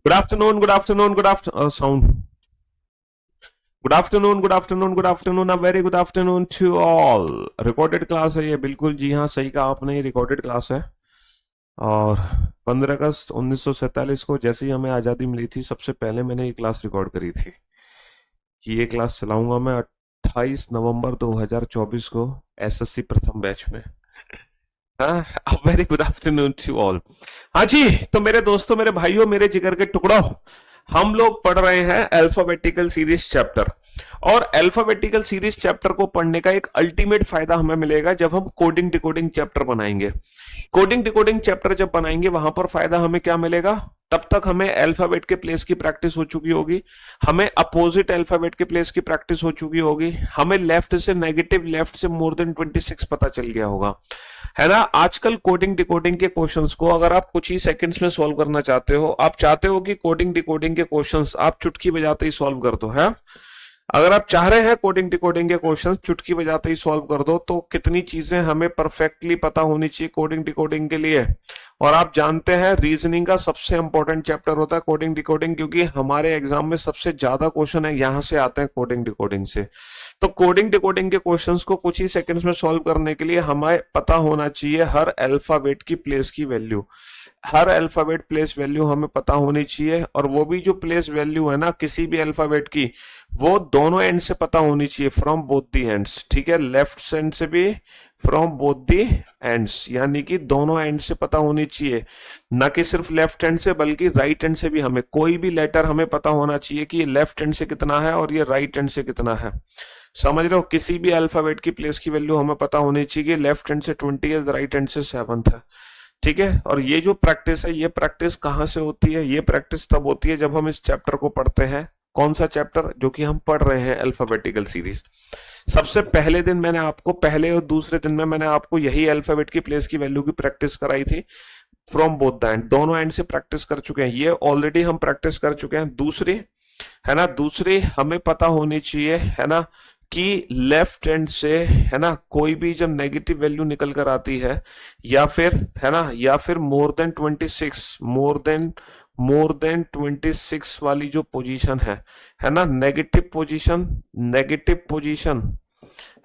Good afternoon, good afternoon, good afternoon. Sound. Good afternoon, good afternoon, good afternoon. A very good afternoon to all. Recorded class है ये, बिल्कुल जी हाँ, सही कहा आपने, रिकॉर्डेड क्लास है। और 15 अगस्त 1947 को जैसे ही हमें आज़ादी मिली थी, सबसे पहले मैंने ये क्लास रिकॉर्ड करी थी कि ये क्लास चलाऊंगा मैं 28 नवंबर 2024 को एसएससी प्रथम बैच में। हाँ, very good afternoon to all. हाँ जी, तो मेरे दोस्तों, मेरे भाइयों, मेरे जिगर के टुकड़ों, हम लोग पढ़ रहे हैं अल्फाबेटिकल सीरीज चैप्टर। और अल्फाबेटिकल सीरीज चैप्टर को पढ़ने का एक अल्टीमेट फायदा हमें मिलेगा जब हम कोडिंग डिकोडिंग चैप्टर बनाएंगे। कोडिंग डिकोडिंग चैप्टर जब बनाएंगे, वहां पर फायदा हमें क्या मिलेगा? तब तक हमें अल्फाबेट के प्लेस की प्रैक्टिस हो चुकी होगी, हमें अपोजिट अल्फाबेट के प्लेस की प्रैक्टिस हो चुकी होगी, हमें लेफ्ट से नेगेटिव, लेफ्ट से मोर देन 26 पता चल गया होगा, है ना। आजकल कोडिंग डिकोडिंग के क्वेश्चंस को अगर आप कुछ ही सेकंड्स में सॉल्व करना चाहते हो, आप चाहते हो कि कोडिंग डिकोडिंग के क्वेश्चंस आप चुटकी बजाते ही सॉल्व कर दो, है। अगर आप चाह रहे हैं कोडिंग डिकोडिंग के क्वेश्चंस चुटकी बजाते ही सॉल्व कर दो, तो कितनी चीजें हमें परफेक्टली पता होनी चाहिए कोडिंग डिकोडिंग के लिए। और आप जानते हैं, रीजनिंग का सबसे इंपॉर्टेंट चैप्टर होता है कोडिंग डिकोडिंग, क्योंकि हमारे एग्जाम में सबसे ज्यादा क्वेश्चन है यहां से आते हैं, कोडिंग डिकोडिंग से। तो कोडिंग डिकोडिंग के क्वेश्चंस को कुछ ही सेकंड्स में सॉल्व करने के लिए हमें पता होना चाहिए हर अल्फाबेट की प्लेस की वैल्यू। हर अल्फाबेट प्लेस वैल्यू हमें पता होनी चाहिए, और वो भी जो प्लेस वैल्यू है ना किसी भी अल्फाबेट की, वो दोनों एंड से पता होनी चाहिए, फ्रॉम बोथ दी एंड्स, ठीक है। लेफ्ट एंड से भी, फ्रॉम बोथ दी एंड्स, यानी कि दोनों एंड से पता होनी चाहिए, ना कि सिर्फ लेफ्ट हैंड से, बल्कि राइट हैंड से भी। हमें कोई भी लेटर हमें पता होना चाहिए कि ये लेफ्ट हैंड से कितना है और ये राइट हैंड से कितना है। समझ रहे हो? किसी भी अल्फाबेट की प्लेस की वैल्यू हमें पता होनी चाहिए कि लेफ्ट हैंड से 20 है, राइट हैंड से 7 है, ठीक है। और ये जो प्रैक्टिस है, ये प्रैक्टिस कहाँ से होती है? ये प्रैक्टिस तब होती है जब हम इस चैप्टर को पढ़ते हैं। कौन सा चैप्टर? जो कि हम पढ़ रहे हैं, अल्फाबेटिकल सीरीज। सबसे पहले दिन मैंने आपको, पहले और दूसरे दिन में मैंने आपको यही अल्फाबेट की प्लेस की वैल्यू की प्रैक्टिस कराई थी, फ्रॉम बोथ द एंड, दोनों एंड से प्रैक्टिस कर चुके हैं। ये ऑलरेडी हम प्रैक्टिस कर चुके हैं। दूसरी, है ना, दूसरी हमें पता होनी चाहिए, है ना, कि लेफ्ट हैंड से, है ना, कोई भी जब नेगेटिव वैल्यू निकल कर आती है, या फिर, है ना, या फिर मोर देन 26, मोर देन 26 वाली जो पोजीशन है ना, नेगेटिव पोजीशन, नेगेटिव पोजीशन,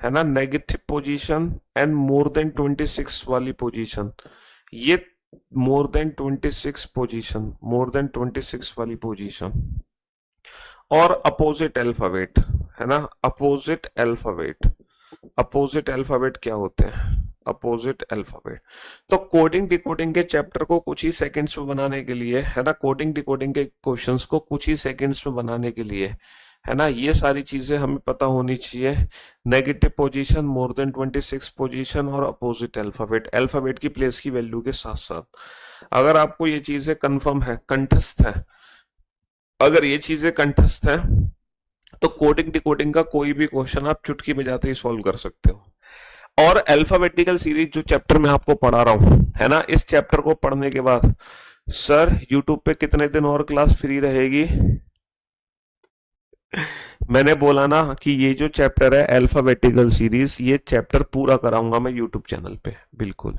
है ना, negative position and more than 26 वाली पोजीशन, ये more than 26 position, more than 26 वाली पोजीशन, और अपोजिट अल्फाबेट, है ना, अपोजिट अल्फाबेट। अपोजिट अल्फाबेट क्या होते हैं? Opposite alphabet. तो कोडिंग डिकोडिंग के चैप्टर को कुछ ही सेकंड्स में बनाने के लिए, है ना, कोडिंग डिकोडिंग के क्वेश्चंस को कुछ ही सेकंड्स में बनाने के लिए, है ना, ये सारी चीजें हमें पता होनी चाहिए। Negative position, more than 26 position, और अपोजिट अल्फाबेट, अल्फाबेट की प्लेस की वैल्यू के साथ साथ। अगर आपको ये चीजें कंफर्म है, कंठस्थ है, अगर ये चीजें कंठस्थ है, तो कोडिंग डिकोडिंग का कोई भी क्वेश्चन आप चुटकी बजाते ही सॉल्व कर सकते हो। और अल्फाबेटिकल सीरीज जो चैप्टर मैं आपको पढ़ा रहा हूं, है ना, इस चैप्टर को पढ़ने के बाद सर यूट्यूब पे कितने दिन और क्लास फ्री रहेगी? मैंने बोला ना कि ये जो चैप्टर है अल्फाबेटिकल सीरीज, ये चैप्टर पूरा कराऊंगा मैं यूट्यूब चैनल पे, बिल्कुल।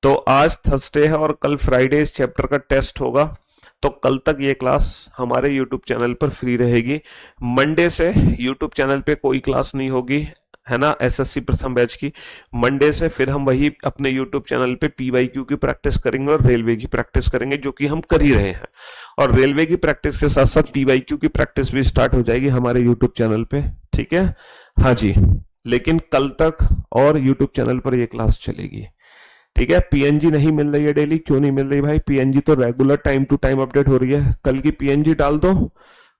तो आज थर्सडे है और कल फ्राइडे इस चैप्टर का टेस्ट होगा, तो कल तक ये क्लास हमारे यूट्यूब चैनल पर फ्री रहेगी। मंडे से यूट्यूब चैनल पे कोई क्लास नहीं होगी, है ना, एसएससी प्रथम बैच की। मंडे से फिर हम वही अपने यूट्यूब चैनल पे पीवाईक्यू की प्रैक्टिस करेंगे और रेलवे की प्रैक्टिस करेंगे, जो कि हम कर ही रहे हैं। और रेलवे की प्रैक्टिस के साथ साथ पीवाईक्यू की प्रैक्टिस भी स्टार्ट हो जाएगी हमारे यूट्यूब चैनल पे, ठीक है। हाँ जी, लेकिन कल तक और यूट्यूब चैनल पर ये क्लास चलेगी, ठीक है। पीएनजी नहीं मिल रही है डेली, क्यों नहीं मिल रही भाई? पीएनजी तो regular time to time update हो रही है। कल की पीएनजी डाल दो,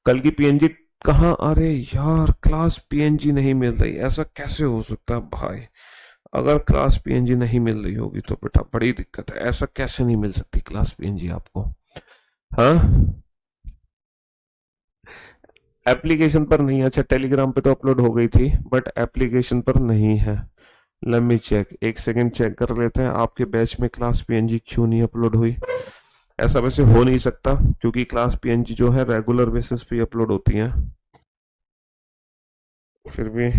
कल की पीएनजी कहाँ? अरे यार, क्लास पीएनजी नहीं मिल रही, ऐसा कैसे हो सकता है भाई? अगर क्लास पीएनजी नहीं मिल रही होगी तो बेटा बड़ी दिक्कत है, ऐसा कैसे नहीं मिल सकती क्लास पीएनजी आपको? हाँ, एप्लीकेशन पर नहीं है, अच्छा टेलीग्राम पे तो अपलोड हो गई थी, बट एप्लीकेशन पर नहीं है। लेट मी चेक, एक सेकंड चेक कर लेते हैं आपके बैच में क्लास पीएनजी क्यों नहीं अपलोड हुई। ऐसा वैसे हो नहीं सकता, क्योंकि क्लास पीएनजी जो है रेगुलर बेसिस पे अपलोड होती हैं। फिर भी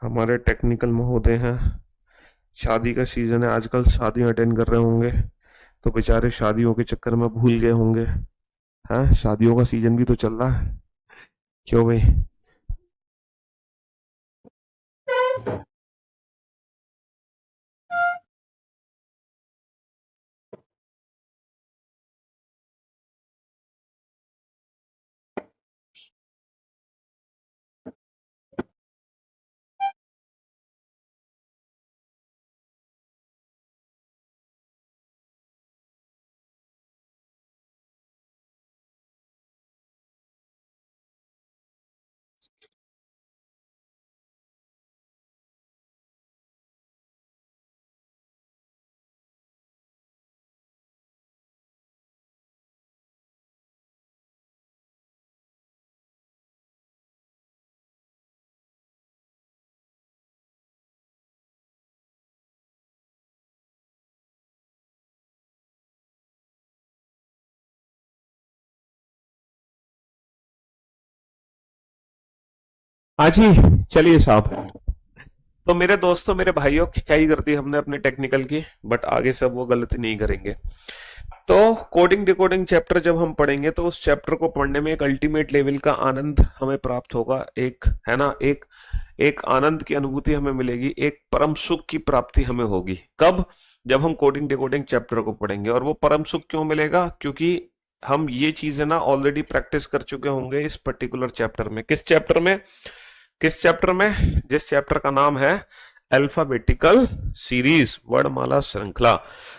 हमारे टेक्निकल महोदय हैं, शादी का सीजन है आजकल, शादी अटेंड कर रहे होंगे, तो बेचारे शादियों के चक्कर में भूल गए होंगे। हाँ, शादियों का सीजन भी तो चल रहा है। क्यों भाई? हाँ जी, चलिए साहब। तो मेरे दोस्तों, मेरे भाइयों, खिंचाई कर दी हमने अपने टेक्निकल की, बट आगे सब वो गलती नहीं करेंगे। तो कोडिंग डिकोडिंग चैप्टर जब हम पढ़ेंगे तो उस चैप्टर को पढ़ने में एक अल्टीमेट लेवल का आनंद हमें प्राप्त होगा। एक है ना, एक एक आनंद की अनुभूति हमें मिलेगी, एक परम सुख की प्राप्ति हमें होगी। कब? जब हम कोडिंग डिकोडिंग चैप्टर को पढ़ेंगे। और वो परम सुख क्यों मिलेगा? क्योंकि हम ये चीजें ना ऑलरेडी प्रैक्टिस कर चुके होंगे इस पर्टिकुलर चैप्टर में। किस चैप्टर में? किस चैप्टर में? जिस चैप्टर का नाम है अल्फाबेटिकल सीरीज, वर्णमाला श्रृंखला।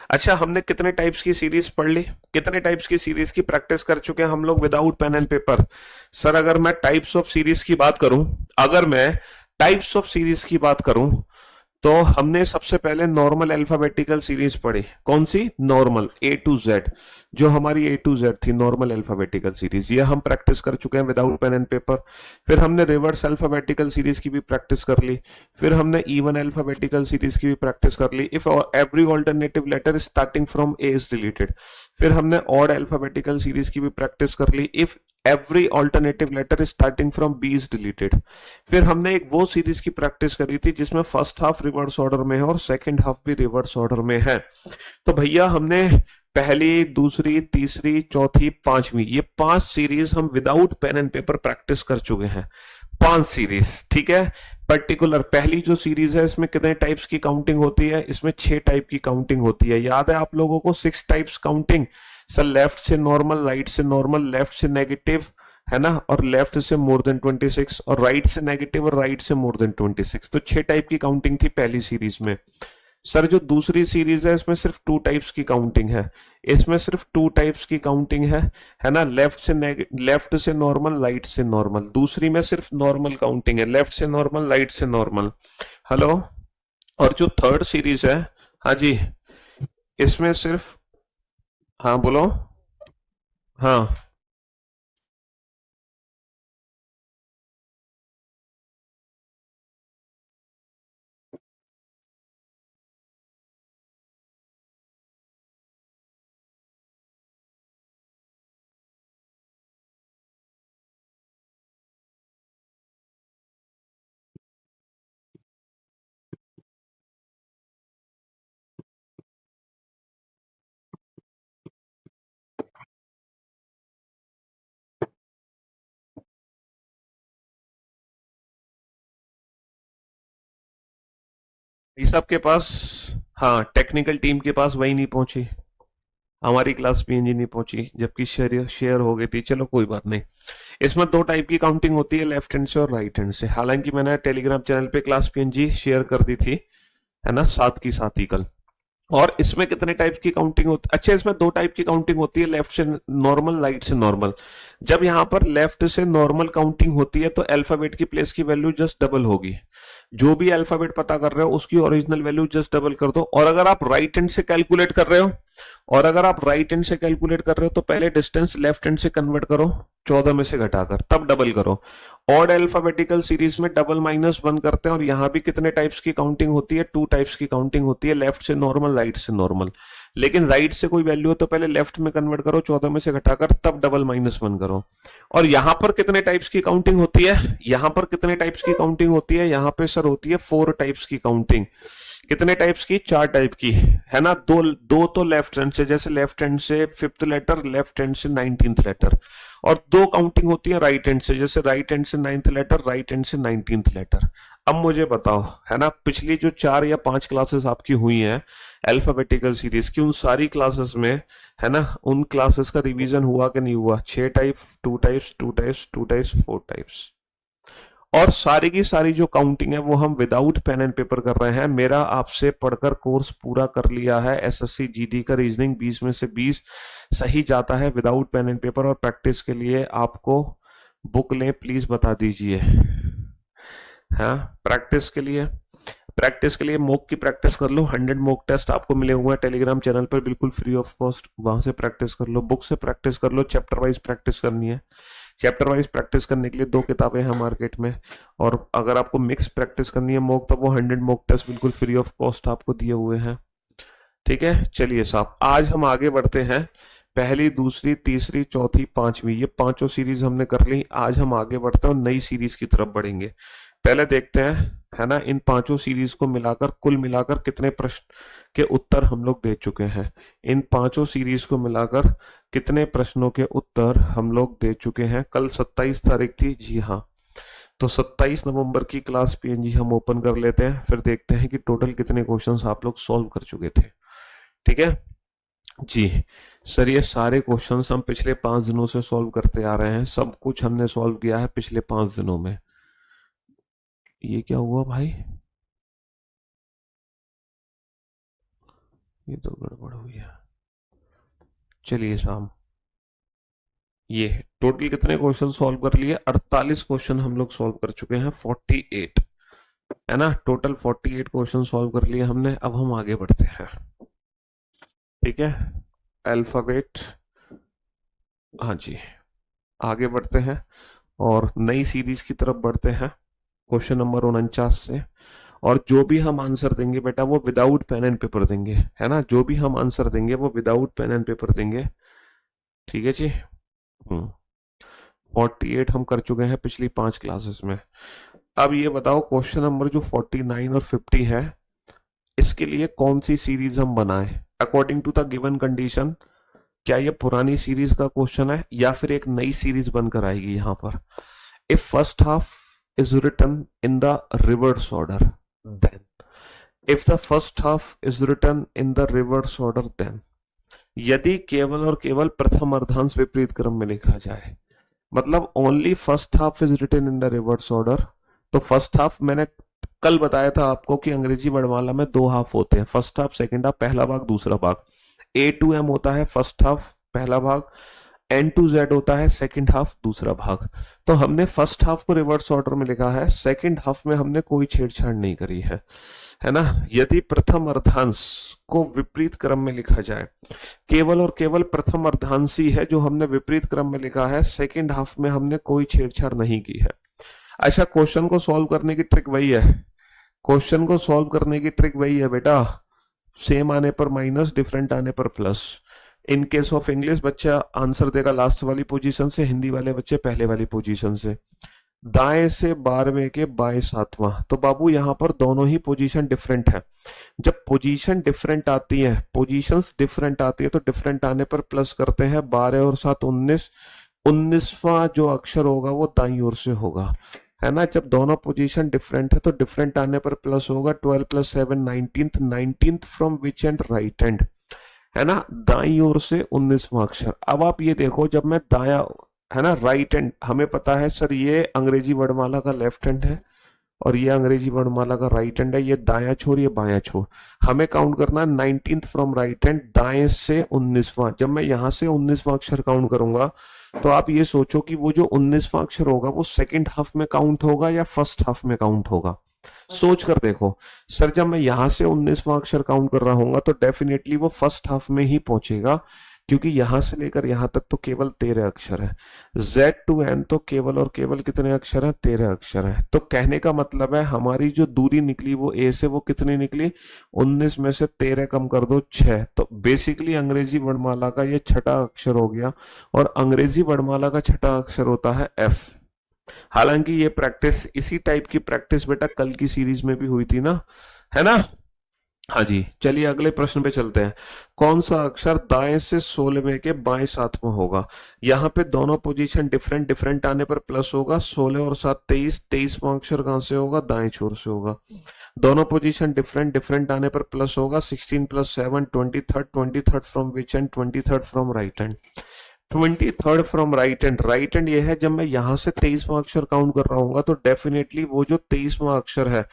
अच्छा, हमने कितने टाइप्स की सीरीज पढ़ ली? कितने टाइप्स की सीरीज की प्रैक्टिस कर चुके हैं हम लोग without pen and paper? Sir, अगर मैं टाइप्स ऑफ सीरीज की बात करूं, अगर मैं टाइप्स ऑफ सीरीज की बात करूं, तो हमने सबसे पहले नॉर्मल अल्फाबेटिकल सीरीज पढ़ी। कौन सी? Normal, A to Z. जो हमारी ए टू जेड थी, नॉर्मल अल्फाबेटिकल सीरीज, ये हम प्रैक्टिस कर चुके हैं विदाउट पेन एंड पेपर। फिर हमने रिवर्स अल्फाबेटिकल सीरीज की भी प्रैक्टिस कर ली। फिर हमने इवन अल्फाबेटिकल सीरीज की भी प्रैक्टिस कर ली, if every alternative letter starting from A is deleted. फिर हमने ऑड अल्फाबेटिकल सीरीज की भी प्रैक्टिस कर ली, if every alternative letter starting from B is deleted. फिर हमने एक वो सीरीज की प्रैक्टिस करी थी जिसमें फर्स्ट हाफ रिवर्स ऑर्डर में है और सेकंड हाफ भी रिवर्स ऑर्डर में है। तो भैया, हमने पहली, दूसरी, तीसरी, चौथी, पांचवी, ये 5 सीरीज हम without pen and paper practice कर चुके हैं। 5 सीरीज, ठीक है। पर्टिकुलर पहली जो सीरीज है, इसमें कितने टाइप्स की काउंटिंग होती है? इसमें 6 टाइप की काउंटिंग होती है। याद है आप लोगों को 6 टाइप्स काउंटिंग? सर, लेफ्ट से नॉर्मल, राइट से नॉर्मल, लेफ्ट से नेगेटिव, है ना, और लेफ्ट से मोर देन 26, और राइट से नेगेटिव और राइट से मोर देन 26। तो 6 टाइप की काउंटिंग थी पहली सीरीज में। सर, जो दूसरी सीरीज है इसमें सिर्फ 2 टाइप्स की काउंटिंग है। इसमें सिर्फ 2 टाइप्स की काउंटिंग है ना, लेफ्ट से नॉर्मल, राइट से नॉर्मल। दूसरी में सिर्फ नॉर्मल काउंटिंग है, लेफ्ट से नॉर्मल, राइट से नॉर्मल। हेलो। और जो थर्ड सीरीज है, हाँ जी, इसमें सिर्फ, हाँ बोलो। हाँ, इस सबके पास, हाँ, टेक्निकल टीम के पास वही नहीं पहुंची, हमारी क्लास पीएनजी नहीं पहुंची, जबकि शेयर शेयर हो गई थी। चलो कोई बात नहीं। इसमें 2 टाइप की काउंटिंग होती है, लेफ्ट हैंड से और राइट हैंड से। हालांकि मैंने टेलीग्राम चैनल पे क्लास पीएनजी शेयर कर दी थी, है ना, साथ की साथ ही कल। और इसमें कितने टाइप की काउंटिंग होती? अच्छा, इसमें 2 टाइप की काउंटिंग होती है, लेफ्ट से नॉर्मल, राइट से नॉर्मल। जब यहाँ पर लेफ्ट से नॉर्मल काउंटिंग होती है तो अल्फाबेट की प्लेस की वैल्यू जस्ट डबल होगी। जो भी अल्फाबेट पता कर रहे हो उसकी ओरिजिनल वैल्यू जस्ट डबल कर दो। और अगर आप राइट हैंड से कैलकुलेट कर रहे हो, तो पहले डिस्टेंस लेफ्ट हैंड से कन्वर्ट करो 14 में से घटाकर, तब डबल करो। ऑड अल्फाबेटिकल सीरीज में डबल माइनस 1 करते हैं। और यहाँ भी कितने टाइप्स की काउंटिंग होती है? 2 टाइप्स की काउंटिंग होती है, लेफ्ट से नॉर्मल, राइट से नॉर्मल। लेकिन राइट से कोई वैल्यू हो तो पहले लेफ्ट में कन्वर्ट करो 14 में से घटाकर, तब डबल माइनस 1 करो। और यहाँ पर कितने टाइप्स की काउंटिंग होती है? यहाँ पर कितने टाइप्स की काउंटिंग होती है? यहाँ पे सर होती है 4 टाइप्स की काउंटिंग। कितने टाइप्स की? 4 टाइप की, है ना। दो दो तो लेफ्ट हैंड से, जैसे लेफ्ट हैंड से 5th लेटर, लेफ्ट हैंड से 19th लेटर, और 2 काउंटिंग होती है राइट हैंड से, जैसे राइट हैंड से 9th लेटर, राइट हैंड से 19th लेटर। अब मुझे बताओ, है ना, पिछली जो 4 या 5 क्लासेस आपकी हुई हैं अल्फाबेटिकल सीरीज की, उन सारी क्लासेस में, है ना, उन क्लासेस का रिवीजन हुआ कि नहीं हुआ? 6 type, 2 types, 2 types, 2 types, 4 types. और सारी की सारी जो काउंटिंग है वो हम विदाउट पेन एंड पेपर कर रहे हैं। मेरा आपसे पढ़कर कोर्स पूरा कर लिया है। एसएससी जीडी का रीजनिंग 20 में से 20 सही जाता है विदाउट पेन एंड पेपर। और प्रैक्टिस के लिए आपको बुक लें, प्लीज बता दीजिए। हाँ, प्रैक्टिस के लिए मॉक की प्रैक्टिस कर लो। 100 मॉक टेस्ट आपको मिले हुए हैं टेलीग्राम चैनल पर, बिल्कुल फ्री ऑफ कॉस्ट। वहां से प्रैक्टिस कर लो, बुक से प्रैक्टिस कर लो। चैप्टर वाइज प्रैक्टिस करनी है। चैप्टर वाइज प्रैक्टिस करने के लिए 2 किताबें हैं मार्केट में। और अगर आपको मिक्स प्रैक्टिस करनी है मॉक, तो वो 100 मॉक टेस्ट बिल्कुल फ्री ऑफ कॉस्ट आपको दिए हुए हैं। ठीक है, चलिए साहब, आज हम आगे बढ़ते हैं। पहली, दूसरी, तीसरी, चौथी, पांचवी, ये 5 सीरीज हमने कर ली। आज हम आगे बढ़ते हैं और नई सीरीज की तरफ बढ़ेंगे। पहले देखते हैं, है ना, इन 5 सीरीज को मिलाकर, कुल मिलाकर कितने प्रश्न के उत्तर हम लोग दे चुके हैं। इन 5 सीरीज को मिलाकर कितने प्रश्नों के उत्तर हम लोग दे चुके हैं। कल 27 तारीख थी, जी हाँ, तो 27 नवंबर की क्लास पीएनजी हम ओपन कर लेते हैं, फिर देखते हैं कि टोटल कितने क्वेश्चंस आप लोग सॉल्व कर चुके थे। ठीक है जी सर, ये सारे क्वेश्चंस हम पिछले 5 दिनों से सॉल्व करते आ रहे हैं। सब कुछ हमने सॉल्व किया है पिछले 5 दिनों में। ये क्या हुआ भाई? ये तो गड़बड़ हुई है। चलिए शाम, ये टोटल कितने क्वेश्चन सॉल्व कर लिए? 48 क्वेश्चन हम लोग सॉल्व कर चुके हैं। 48, है ना, टोटल 48 क्वेश्चन सॉल्व कर लिए हमने। अब हम आगे बढ़ते हैं। ठीक है, अल्फाबेट, हाँ जी, आगे बढ़ते हैं और नई सीरीज की तरफ बढ़ते हैं, क्वेश्चन नंबर 49 से। और जो भी हम आंसर देंगे बेटा, वो विदाउट पेन एंड पेपर देंगे, है ना। जो भी हम आंसर देंगे वो विदाउट पेन एंड पेपर देंगे। ठीक है जी। 48 हम कर चुके हैं पिछली 5 क्लासेस में। अब ये बताओ, क्वेश्चन नंबर जो 49 और 50 है, इसके लिए कौन सी सीरीज हम बनाएं according to the given condition? क्या ये पुरानी सीरीज का क्वेश्चन है या फिर एक नई सीरीज बनकर आएगी यहां पर? If first half is written in the reverse order, then if the first half is written in the reverse order, then यदि केवल और केवल प्रथम अर्धांश विपरीत क्रम में लिखा जाए, मतलब only first half is written in the reverse order. तो फर्स्ट हाफ मैंने कल बताया था आपको कि अंग्रेजी वर्णमाला में 2 हाफ होते हैं, फर्स्ट हाफ, सेकंड हाफ, पहला भाग, दूसरा भाग। A to M होता है फर्स्ट हाफ, पहला भाग, N to Z होता है सेकंड हाफ, दूसरा भाग। तो हमने फर्स्ट हाफ को रिवर्स ऑर्डर में लिखा है, सेकंड हाफ में हमने कोई छेड़छाड़ नहीं करी है ना। यदि प्रथम अर्धांश को विपरीत क्रम में लिखा जाए, केवल और केवल प्रथम अर्धांश ही है जो हमने विपरीत क्रम में लिखा है, सेकंड हाफ में हमने कोई छेड़छाड़ नहीं की है। अच्छा, क्वेश्चन को सॉल्व करने की ट्रिक वही है, क्वेश्चन को सॉल्व करने की ट्रिक वही है बेटा। सेम आने पर माइनस, डिफरेंट आने पर plus. In case of English बच्चा आंसर देगा लास्ट वाली पोजीशन से, हिंदी वाले बच्चे पहले वाली पोजीशन से। दाएं से 12वें के बाएं 7वां, तो बाबू यहां पर दोनों ही पोजीशन डिफरेंट है। जब पोजीशन डिफरेंट आती है, पोजीशंस डिफरेंट आती है, तो डिफरेंट आने पर प्लस करते हैं। 12 और 7 19, 19वां जो अक्षर होगा वो दाईं ओर से होगा, है ना। जब दोनों पोजीशन डिफरेंट है तो डिफरेंट आने पर प्लस होगा। 12 + 7 19th, 19th from which and? Right hand, है ना, दाईं ओर से 19वां अक्षर। अब आप ये देखो, जब मैं दाया, है ना, राइट हैंड, हमें पता है सर ये अंग्रेजी वर्णमाला का लेफ्ट हैंड है और ये अंग्रेजी वर्णमाला का राइट हैंड है, ये दाया छोर, ये बाया छोर। हमें काउंट करना है 19th फ्रॉम राइट हैंड, दाएं से 19वां। जब मैं यहां से 19वां अक्षर काउंट करूंगा, तो आप ये सोचो कि वो जो 19वां अक्षर होगा वो सेकंड हाफ में काउंट होगा या फर्स्ट हाफ में काउंट होगा? सोच कर देखो सर, जब मैं यहां से 19वां अक्षर काउंट कर रहा हूँ तो डेफिनेटली वो फर्स्ट हाफ में ही पहुंचेगा, क्योंकि यहां से लेकर यहां तक तो केवल 13 अक्षर है। Z to N तो केवल और केवल कितने अक्षर है? 13 अक्षर है। तो कहने का मतलब है हमारी जो दूरी निकली वो A से वो कितनी निकली? 19 में से 13 कम कर दो 6। तो बेसिकली अंग्रेजी वर्णमाला का ये छठा अक्षर हो गया, और अंग्रेजी वर्णमाला का छठा अक्षर होता है F। हालांकि ये प्रैक्टिस, इसी टाइप की प्रैक्टिस बेटा कल की सीरीज में भी हुई थी ना, है ना। हाँ जी, चलिए अगले प्रश्न पे चलते हैं। कौन सा अक्षर दाएं से 16वें के बाएं 7वां होगा? यहाँ पे दोनों पोजीशन डिफरेंट डिफरेंट आने पर प्लस होगा। 16 और 7 23, 23वां अक्षर कहाँ से होगा? दाएं छोर से होगा। दोनों पोजीशन डिफरेंट डिफरेंट आने पर प्लस होगा। 16 plus 7 23, 23 from which and? 23 from right hand. 23 from right hand, right hand ये है। जब मैं यहाँ से 23वां अक्षर काउंट कर रहा हूँ तो डेफिनेटली वो जो 23वां अक्षर है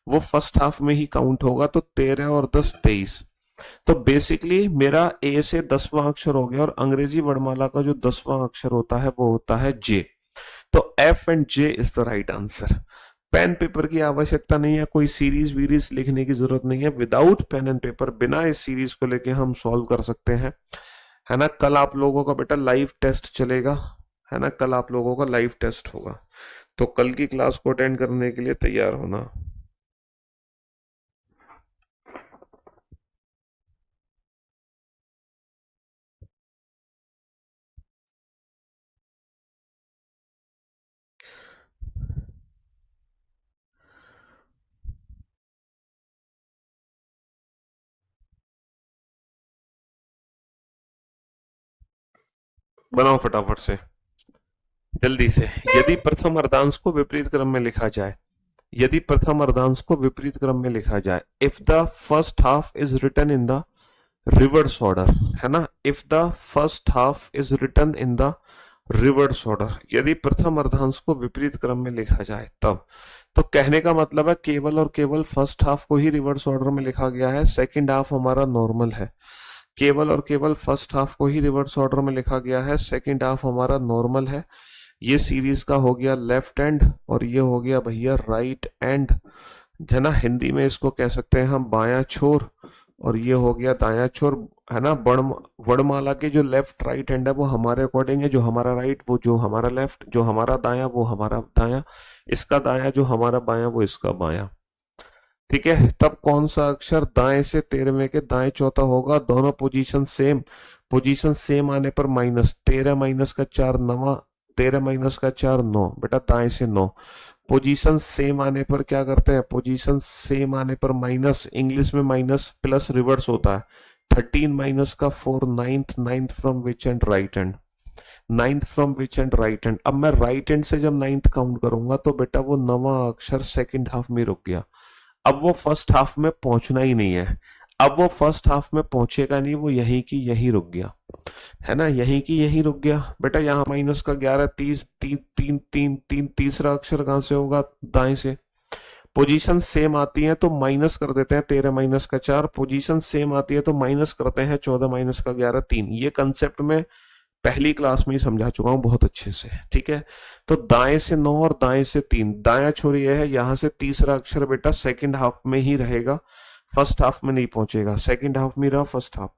वो फर्स्ट हाफ में ही काउंट होगा। तो 13 और 10 23। तो बेसिकली मेरा ए से 10वां अक्षर हो गया, और अंग्रेजी वर्णमाला का जो 10वां अक्षर होता है वो होता है जे। तो F and J is the right answer. Pen paper की आवश्यकता नहीं है, कोई सीरीज वीरीज लिखने की जरूरत नहीं है। विदाउट पेन एंड पेपर, बिना इस सीरीज को लेके हम सॉल्व कर सकते हैं, है ना। कल आप लोगों का बेटा लाइव टेस्ट चलेगा, है ना। कल आप लोगों का लाइव टेस्ट होगा, तो कल की क्लास को अटेंड करने के लिए तैयार होना। बनाओ फटाफट से, जल्दी से। यदि प्रथम अर्धांश को विपरीत क्रम में लिखा जाए, यदि प्रथम अर्धांश को विपरीत क्रम में लिखा जाए, if the first half is written in the reverse order, है ना। If the first half is written in the reverse order, यदि प्रथम अर्धांश को विपरीत क्रम में लिखा जाए तब। तो कहने का मतलब है केवल और केवल फर्स्ट हाफ को ही रिवर्स ऑर्डर में लिखा गया है, सेकंड हाफ हमारा नॉर्मल है। केवल और केवल फर्स्ट हाफ को ही रिवर्स ऑर्डर में लिखा गया है, सेकंड हाफ हमारा नॉर्मल है। ये सीरीज का हो गया लेफ्ट एंड, और ये हो गया भैया राइट एंड, है ना। हिंदी में इसको कह सकते हैं हम बायां छोर, और ये हो गया दायां छोर, है ना। वर्णमाला के जो लेफ्ट राइट हैंड है वो हमारे अकॉर्डिंग है, जो हमारा राइट वो जो हमारा लेफ्ट, जो हमारा दाया वो हमारा दाया, इसका दाया जो हमारा बाया वो इसका बाया। ठीक है, तब कौन सा अक्षर दाएं से 13वें के दाएं चौथा होगा? दोनों पोजीशन सेम, पोजीशन सेम आने पर माइनस। 13 माइनस का 4 9, 13 माइनस का 4 9, बेटा दाएं से 9। पोजीशन सेम आने पर क्या करते हैं? पोजीशन सेम आने पर माइनस, इंग्लिश में माइनस प्लस रिवर्स होता है। 13 माइनस का 4 ninth, ninth from which and? Right hand. Ninth from which and? Right hand. अब मैं राइट हैंड से जब नाइन्थ काउंट करूंगा तो बेटा वो नवा अक्षर सेकंड हाफ में रुक गया। अब वो फर्स्ट हाफ में पहुंचना ही नहीं है, अब वो फर्स्ट हाफ में पहुंचेगा नहीं, वो यहीं की यहीं रुक गया, है ना। यहीं की यहीं रुक गया बेटा। यहाँ माइनस का 11 30, 3 3 3 3, तीसरा अक्षर कहां से होगा? दाएं से। पोजीशन सेम आती है तो माइनस कर देते हैं, 13 माइनस का 4। पोजीशन सेम आती है तो माइनस करते हैं, 14 माइनस का 11 3। ये कंसेप्ट में पहली क्लास में ही समझा चुका हूं बहुत अच्छे से, ठीक है। तो दाएं से 9 और दाएं से 3, दाया छोर ये है, यहां से तीसरा अक्षर बेटा सेकंड हाफ में ही रहेगा, फर्स्ट हाफ में नहीं पहुंचेगा। सेकंड हाफ में रहा, फर्स्ट हाफ।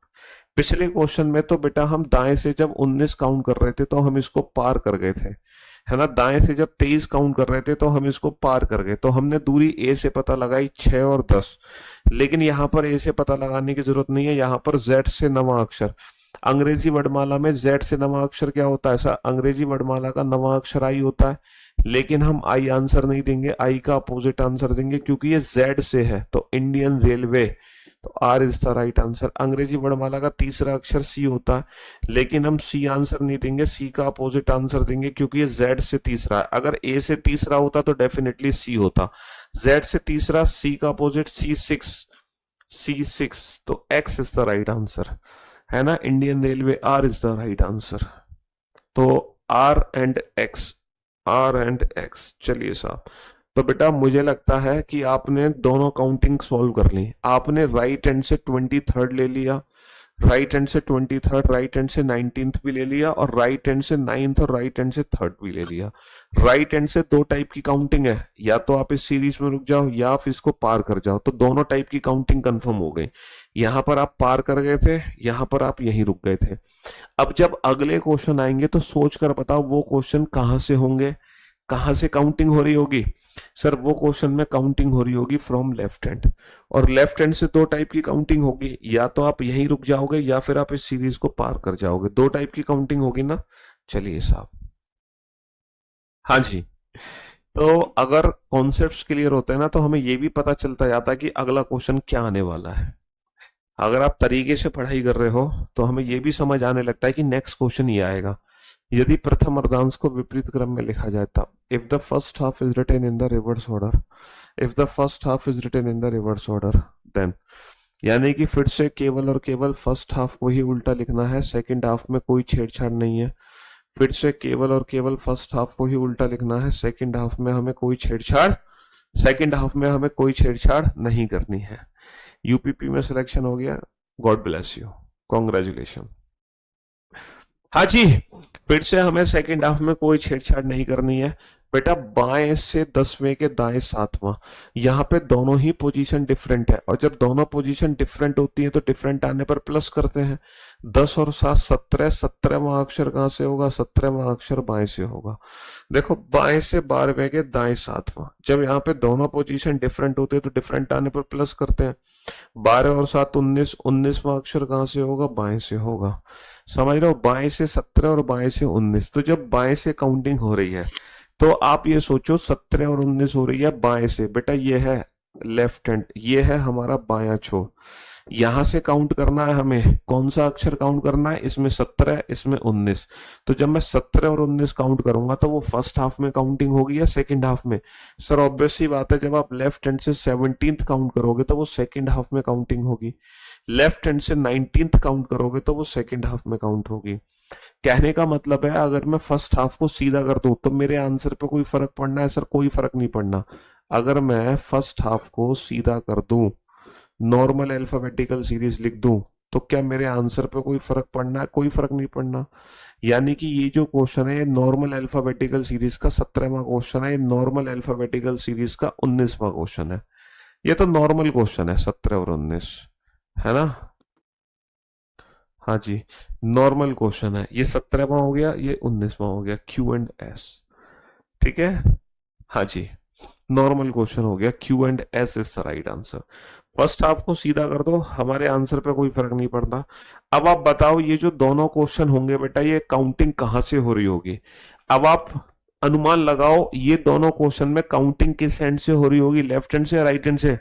पिछले क्वेश्चन में तो बेटा हम दाएं से जब 19 काउंट कर रहे थे तो हम इसको पार कर गए थे, है ना। दाएं से जब 23 काउंट कर रहे थे तो हम इसको पार कर गए। तो हमने दूरी ए से पता लगाई 6 और 10, लेकिन यहां पर ए से पता लगाने की जरूरत नहीं है, यहां पर जेड से नवा अक्षर। अंग्रेजी वर्णमाला में जेड से नवा अक्षर क्या होता है? ऐसा अंग्रेजी वर्णमाला का नवा अक्षर आई होता है, लेकिन हम आई आंसर नहीं देंगे, आई का अपोजिट आंसर देंगे, क्योंकि ये जेड से है तो इंडियन रेलवे, तो R is the right answer. अंग्रेजी वर्णमाला का तीसरा अक्षर सी होता है, लेकिन हम सी आंसर नहीं देंगे, सी का अपोजिट आंसर देंगे, क्योंकि ये जेड से तीसरा है। अगर ए से तीसरा होता तो डेफिनेटली सी होता, जेड से तीसरा, सी का अपोजिट C6, C6, तो X is the right answer, है ना। Indian railway, R is the right answer. तो R and X, R and X. चलिए साहब, तो बेटा मुझे लगता है कि आपने दोनों काउंटिंग सॉल्व कर ली। आपने राइट हैंड से 23rd ले लिया, राइट हैंड से 23rd, राइट हैंड से 19th भी ले लिया, और राइट हैंड से 9th और राइट हैंड से 3rd भी ले लिया। राइट हैंड से दो टाइप की काउंटिंग है, या तो आप इस सीरीज में रुक जाओ या आप इसको पार कर जाओ, तो दोनों टाइप की काउंटिंग कंफर्म हो गई। यहां पर आप पार कर गए थे, यहां पर आप यहीं रुक गए थे। अब जब अगले क्वेश्चन आएंगे तो सोच कर बताओ वो क्वेश्चन कहां से होंगे, कहां से काउंटिंग हो रही होगी? सर वो क्वेश्चन में काउंटिंग हो रही होगी फ्रॉम लेफ्ट हैंड, और लेफ्ट हैंड से दो टाइप की काउंटिंग होगी, या तो आप यहीं रुक जाओगे या फिर आप इस सीरीज को पार कर जाओगे। दो टाइप की काउंटिंग होगी ना। चलिए साहब, हाँ जी, तो अगर कॉन्सेप्ट्स क्लियर होते हैं ना, तो हमें ये भी पता चलता जाता है कि अगला क्वेश्चन क्या आने वाला है। अगर आप तरीके से पढ़ाई कर रहे हो तो हमें ये भी समझ आने लगता है कि नेक्स्ट क्वेश्चन ये आएगा। यदि प्रथम अर्धांश को विपरीत क्रम में लिखा जाए तब, if the first half is written in the reverse order, if the first half is written in the reverse order then, यानी कि फिर से केवल और केवल फर्स्ट हाफ को ही उल्टा लिखना है, सेकंड हाफ में कोई छेड़छाड़ नहीं है। फिर से केवल और केवल फर्स्ट हाफ को ही उल्टा लिखना है, सेकंड हाफ में हमें कोई छेड़छाड़ नहीं करनी है। यूपीपी में सिलेक्शन हो गया, गॉड ब्लेस यू, कॉन्ग्रेचुलेशन। हाँ जी, फिर से हमें सेकंड हाफ में कोई छेड़छाड़ नहीं करनी है बेटा। बाएं से 10वें के दाएं 7वां, यहाँ पे दोनों ही पोजीशन डिफरेंट है, और जब दोनों पोजीशन डिफरेंट होती है तो डिफरेंट आने पर प्लस करते हैं। 10 और 7 17, 17वां अक्षर कहां से होगा? 17वां अक्षर बाएं से होगा। देखो, बाएं से 12वें के दाएं 7वां, जब यहाँ पे दोनों पोजीशन डिफरेंट होते हैं तो डिफरेंट आने पर प्लस करते हैं। 12 और 7 19, 19वां अक्षर कहां से होगा? बाएं से होगा। समझ रहे हो? बाएं से 17 और बाएं से 19, तो जब बाएं से काउंटिंग हो रही है तो आप ये सोचो 17 और 19 हो रही है बाएं से, बेटा ये है लेफ्ट हैंड, ये है हमारा बायां छोर। यहां से काउंट करना है हमें, कौन सा अक्षर काउंट करना है? इसमें 17, इसमें 19। तो जब मैं 17 और 19 काउंट करूंगा तो वो फर्स्ट हाफ में काउंटिंग होगी या सेकंड हाफ में? सर ऑब्वियस सी बात है, जब आप लेफ्ट हैंड से 17th काउंट करोगे तो वो सेकंड हाफ में काउंटिंग होगी। लेफ्ट हैंड से 19th काउंट करोगे तो वो सेकंड हाफ में काउंट होगी। कहने का मतलब है, अगर मैं फर्स्ट हाफ को सीधा कर दूं तो मेरे आंसर पे कोई फर्क पड़ना है? सर कोई फर्क नहीं पड़ना। अगर मैं फर्स्ट हाफ को सीधा कर दूं, नॉर्मल अल्फाबेटिकल सीरीज लिख दूं, तो क्या मेरे आंसर पे कोई फर्क पड़ना है? कोई फर्क नहीं पड़ना। यानी कि ये जो क्वेश्चन है, नॉर्मल अल्फाबेटिकल सीरीज का 17वां क्वेश्चन है, नॉर्मल अल्फाबेटिकल सीरीज का 19वां क्वेश्चन है। ये तो नॉर्मल क्वेश्चन है 17 और 19, है ना? हाँ जी, नॉर्मल क्वेश्चन है। ये 17वां हो गया, ये 19वां हो गया, Q&S। ठीक है, हाँ जी, नॉर्मल क्वेश्चन हो गया, Q&S is the right answer. First half को सीधा कर दो, हमारे आंसर पे कोई फर्क नहीं पड़ता। अब आप बताओ, ये जो दोनों क्वेश्चन होंगे बेटा, ये काउंटिंग कहां से हो रही होगी? अब आप अनुमान लगाओ, ये दोनों क्वेश्चन में काउंटिंग किस हैंड से हो रही होगी? लेफ्ट हैंड से या राइट हैंड से?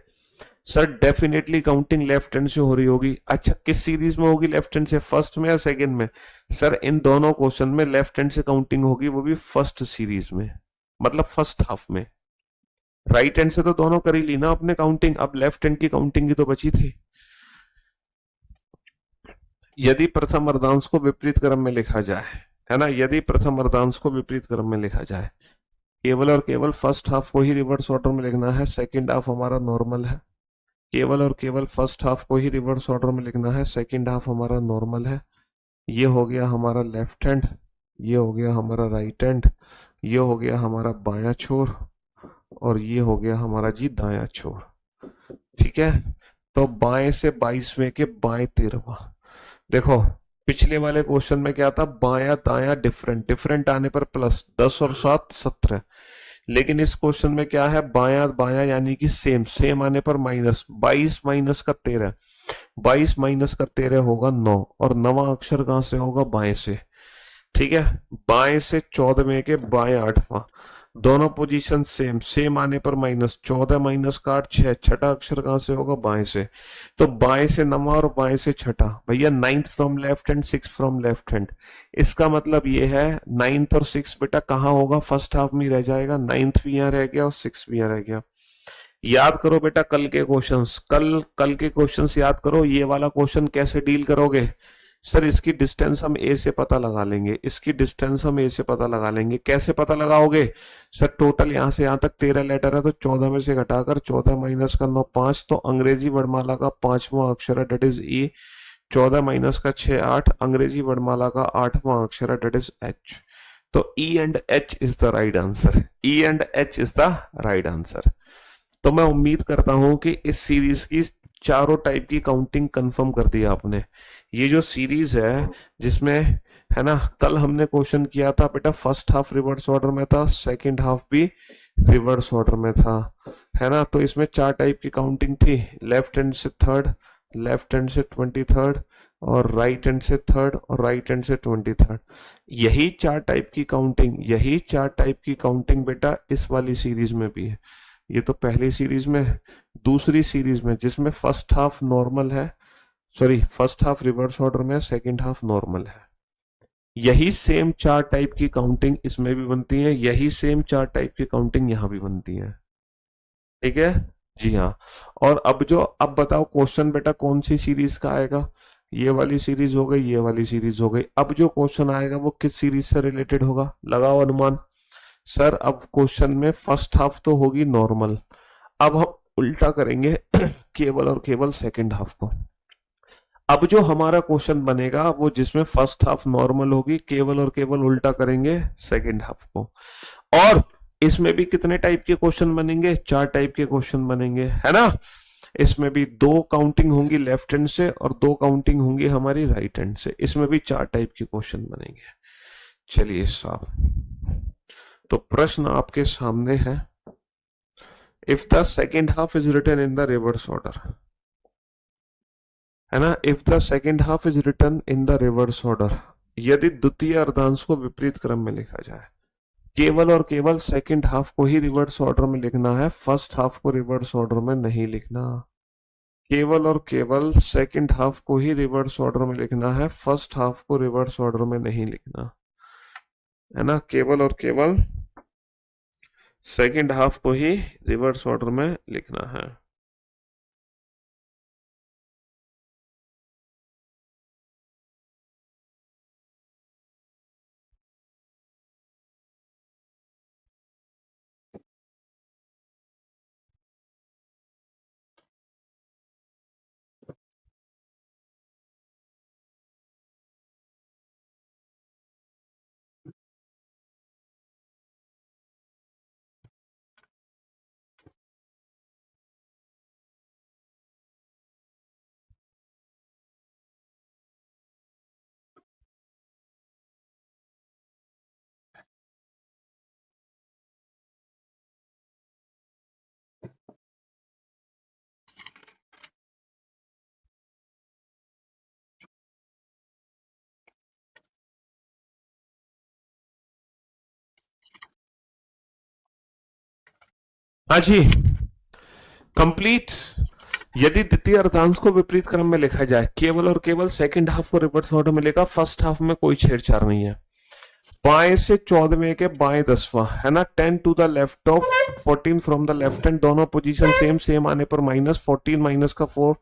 Sir definitely counting left hand से हो रही होगी। अच्छा, किस सीरीज में होगी लेफ्ट हैंड से, फर्स्ट में या सेकंड में? सर इन दोनों क्वेश्चन में लेफ्ट हैंड से काउंटिंग होगी, वो भी फर्स्ट सीरीज में, मतलब फर्स्ट हाफ में। राइट हैंड से तो दोनों कर ही ली ना अपने काउंटिंग, अब लेफ्ट हैंड की काउंटिंग ही तो बची थी। यदि प्रथम अर्धांश को विपरीत क्रम में लिखा जाए, है ना, यदि प्रथम अर्धांश को विपरीत क्रम में लिखा जाए, केवल और केवल फर्स्ट हाफ को ही रिवर्स ऑर्डर में लिखना है, सेकेंड हाफ हमारा नॉर्मल है। केवल और केवल फर्स्ट हाफ को ही रिवर्स ऑर्डर में लिखना है, सेकेंड हाफ हमारा नॉर्मल है। ये हो गया हमारा लेफ्ट हैंड, ये हो गया हमारा राइट हैंड, ये हो गया हमारा बायां छोर, और ये हो गया हमारा जी दायां छोर। ठीक है, तो बाएं से 22वें के बाएं 13वां। देखो, पिछले वाले क्वेश्चन में क्या था? बायां दायां डिफरेंट, डिफरेंट आने पर प्लस, 10 और 7 17। लेकिन इस क्वेश्चन में क्या है? बायां बायां यानी कि सेम, सेम आने पर माइनस, 22 माइनस का 13, 22 माइनस का 13 होगा 9, और 9वां अक्षर कहां से होगा? बाएं से। ठीक है, बाएं से 14वें के बाएं 8वां, दोनों पोजीशन सेम, सेम आने पर माइनस, 14 माइनस का 8 6, छठा अक्षर कहां से होगा? बाएं से। तो बाएं से 9वां और बाएं से छठा, भैया 9th from left hand, 6 from left hand. इसका मतलब ये है 9th और 6 बेटा कहां होगा? फर्स्ट हाफ में रह जाएगा। 9th भी यहां रह गया और 6 भी यहां रह गया। याद करो बेटा कल के क्वेश्चंस, कल के क्वेश्चंस याद करो। ये वाला क्वेश्चन कैसे डील करोगे? सर इसकी डिस्टेंस हम ए से पता लगा लेंगे, इसकी डिस्टेंस हम ए से पता लगा लेंगे। कैसे पता लगाओगे? सर टोटल यहां से यहां तक 13 लेटर है, तो 14 में से घटाकर 14 माइनस का 9 5, तो अंग्रेजी वर्णमाला का 5वां अक्षर है, डेट इज ई। 14 माइनस का 6 8, अंग्रेजी वर्णमाला का 8वां अक्षर है, डेट इज एच। तो E and H is the right answer, E and H is the right answer. तो मैं उम्मीद करता हूं कि इस सीरीज की चारों टाइप की काउंटिंग कंफर्म कर दी आपने। ये जो सीरीज है जिसमें, है ना, कल हमने क्वेश्चन किया था बेटा, फर्स्ट हाफ रिवर्स ऑर्डर में था, सेकंड हाफ भी रिवर्स ऑर्डर में था, है ना। तो इसमें 4 टाइप की काउंटिंग थी, लेफ्ट हैंड से 3rd, लेफ्ट हैंड से 23rd, और राइट हैंड से थर्ड और राइट हैंड से 23rd। यही चार टाइप की काउंटिंग बेटा इस वाली सीरीज में भी है। ये तो पहली सीरीज में है। दूसरी सीरीज में जिसमें फर्स्ट हाफ नॉर्मल है, sorry first half reverse order में, सेकेंड हाफ नॉर्मल है। यही सेम चार टाइप की काउंटिंग इसमें भी बनती है, यही सेम चार टाइप की काउंटिंग यहां भी बनती है। ठीक है जी हाँ। और अब बताओ क्वेश्चन बेटा कौन सी सीरीज का आएगा? ये वाली सीरीज हो गई, ये वाली सीरीज हो गई। अब जो क्वेश्चन आएगा वो किस सीरीज से रिलेटेड होगा? लगाओ अनुमान। सर अब क्वेश्चन में फर्स्ट हाफ तो होगी नॉर्मल, अब हम उल्टा करेंगे केवल और केवल सेकंड हाफ को। अब जो हमारा क्वेश्चन बनेगा वो जिसमें फर्स्ट हाफ नॉर्मल होगी, केवल और केवल उल्टा करेंगे सेकंड हाफ को। और इसमें भी कितने टाइप के क्वेश्चन बनेंगे? चार टाइप के क्वेश्चन बनेंगे, है ना। इसमें भी दो काउंटिंग होंगी लेफ्ट हैंड से और दो काउंटिंग होंगी हमारी राइट हैंड से। इसमें भी चार टाइप के क्वेश्चन बनेंगे। चलिए साहब, तो प्रश्न आपके सामने है। If the second half is written in the reverse order, है ना, if the second half is written in the reverse order, यदि द्वितीय अर्धांश को विपरीत क्रम में लिखा जाए, केवल और केवल सेकेंड हाफ को ही रिवर्स ऑर्डर में लिखना है, फर्स्ट हाफ को रिवर्स ऑर्डर में नहीं लिखना। केवल और केवल सेकेंड हाफ को ही रिवर्स ऑर्डर में लिखना है, फर्स्ट हाफ को रिवर्स ऑर्डर में नहीं लिखना, है ना। केवल और केवल सेकेंड हाफ को ही रिवर्स ऑर्डर में लिखना है। हाँ जी, कंप्लीट। यदि द्वितीय अर्धांश को विपरीत क्रम में लिखा जाए, केवल और केवल सेकंड हाफ को रिवर्स ऑर्डर में लिखा, फर्स्ट हाफ में कोई छेड़छाड़ नहीं है। बाएं से 14वें के बाएं 10वां, है ना, 10 to the left of 14 from the left hand, दोनों पोजीशन सेम सेम आने पर माइनस 14 माइनस का 4,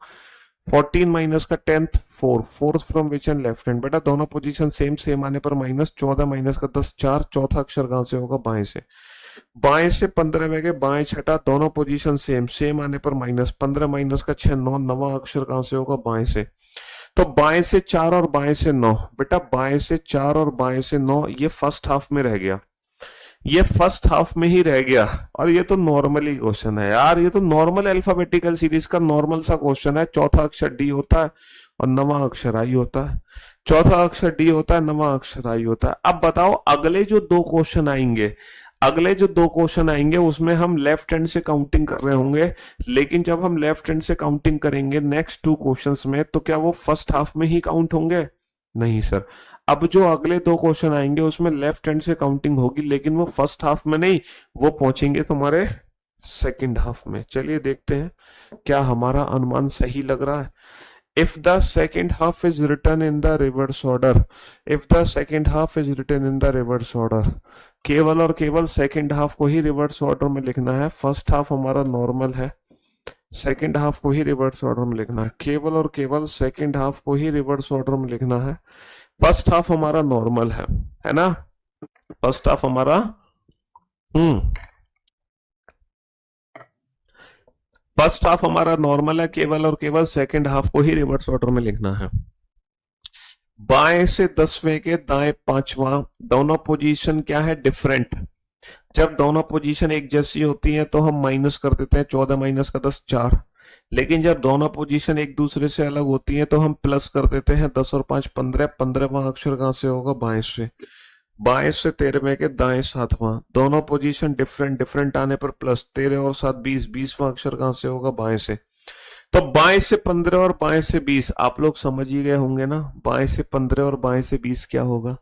14 माइनस का 10th 4, fourth from which and left hand. बेटा दोनों पोजीशन सेम सेम आने पर माइनस 14 माइनस का 10 4, चौथा अक्षर कहां से होगा? बाएं से। बाएं से 15वें के बाएं छठा, दोनों पोजीशन सेम सेम आने पर माइनस 15 माइनस का 6 9, नवा अक्षर कहां से होगा? बाएं से। तो बाएं से 4 और बाएं से 9, बेटा बाएं से 4 और बाएं से 9, ये फर्स्ट हाफ में रह गया, ये फर्स्ट हाफ में ही रह गया। और ये तो नॉर्मली क्वेश्चन है यार, ये तो नॉर्मल अल्फाबेटिकल सीरीज का नॉर्मल सा क्वेश्चन है। चौथा अक्षर डी होता है और नवा अक्षर आई होता है, चौथा अक्षर डी होता है, नवा अक्षर आई होता है। अब बताओ अगले जो दो क्वेश्चन आएंगे, अगले जो दो क्वेश्चन आएंगे उसमें हम लेफ्ट हैंड से काउंटिंग कर रहे होंगे, लेकिन जब हम लेफ्ट हैंड से काउंटिंग करेंगे नेक्स्ट टू क्वेश्चंस में, तो क्या वो फर्स्ट हाफ में ही काउंट होंगे? नहीं सर। अब जो अगले दो क्वेश्चन आएंगे उसमें लेफ्ट हैंड से काउंटिंग होगी, लेकिन वो फर्स्ट हाफ में नहीं, वो पहुंचेंगे तुम्हारे सेकंड हाफ में। चलिए देखते हैं क्या हमारा अनुमान सही लग रहा है। If the second half is written in the reverse order, if the second half is written in the reverse order, केवल और केवल सेकंड हाफ को ही रिवर्स ऑर्डर में लिखना है। फर्स्ट हाफ हमारा नॉर्मल है, सेकंड हाफ को ही रिवर्स ऑर्डर में लिखना है। केवल और केवल सेकंड हाफ को ही रिवर्स ऑर्डर में लिखना है। फर्स्ट हाफ हमारा नॉर्मल है ना, फर्स्ट हाफ हमारा फर्स्ट हाफ हमारा नॉर्मल है, केवल और केवल सेकंड हाफ को ही रिवर्स ऑर्डर में लिखना है। बाएं से 10वें के दाएं 5वां, दोनों पोजीशन क्या है? डिफरेंट। जब दोनों पोजीशन एक जैसी होती हैं तो हम माइनस कर देते हैं, 14 माइनस का 10 4। लेकिन जब दोनों पोजीशन एक दूसरे से अलग होती हैं तो हम प्लस कर देते हैं, 10 और 5 15, 15वां अक्षर कहां से होगा? बाएं से। बाएं से 13वें के दाएं 7वां, दोनों पोजीशन डिफरेंट, डिफरेंट आने पर प्लस, 13 और 7 20, 20वां अक्षर कहां से होगा? बाएं से। तो बाएं से 15 और बाएं से 20 आप लोग समझ ही गए होंगे ना, बाएं से 15 और बाएं से 20 क्या होगा,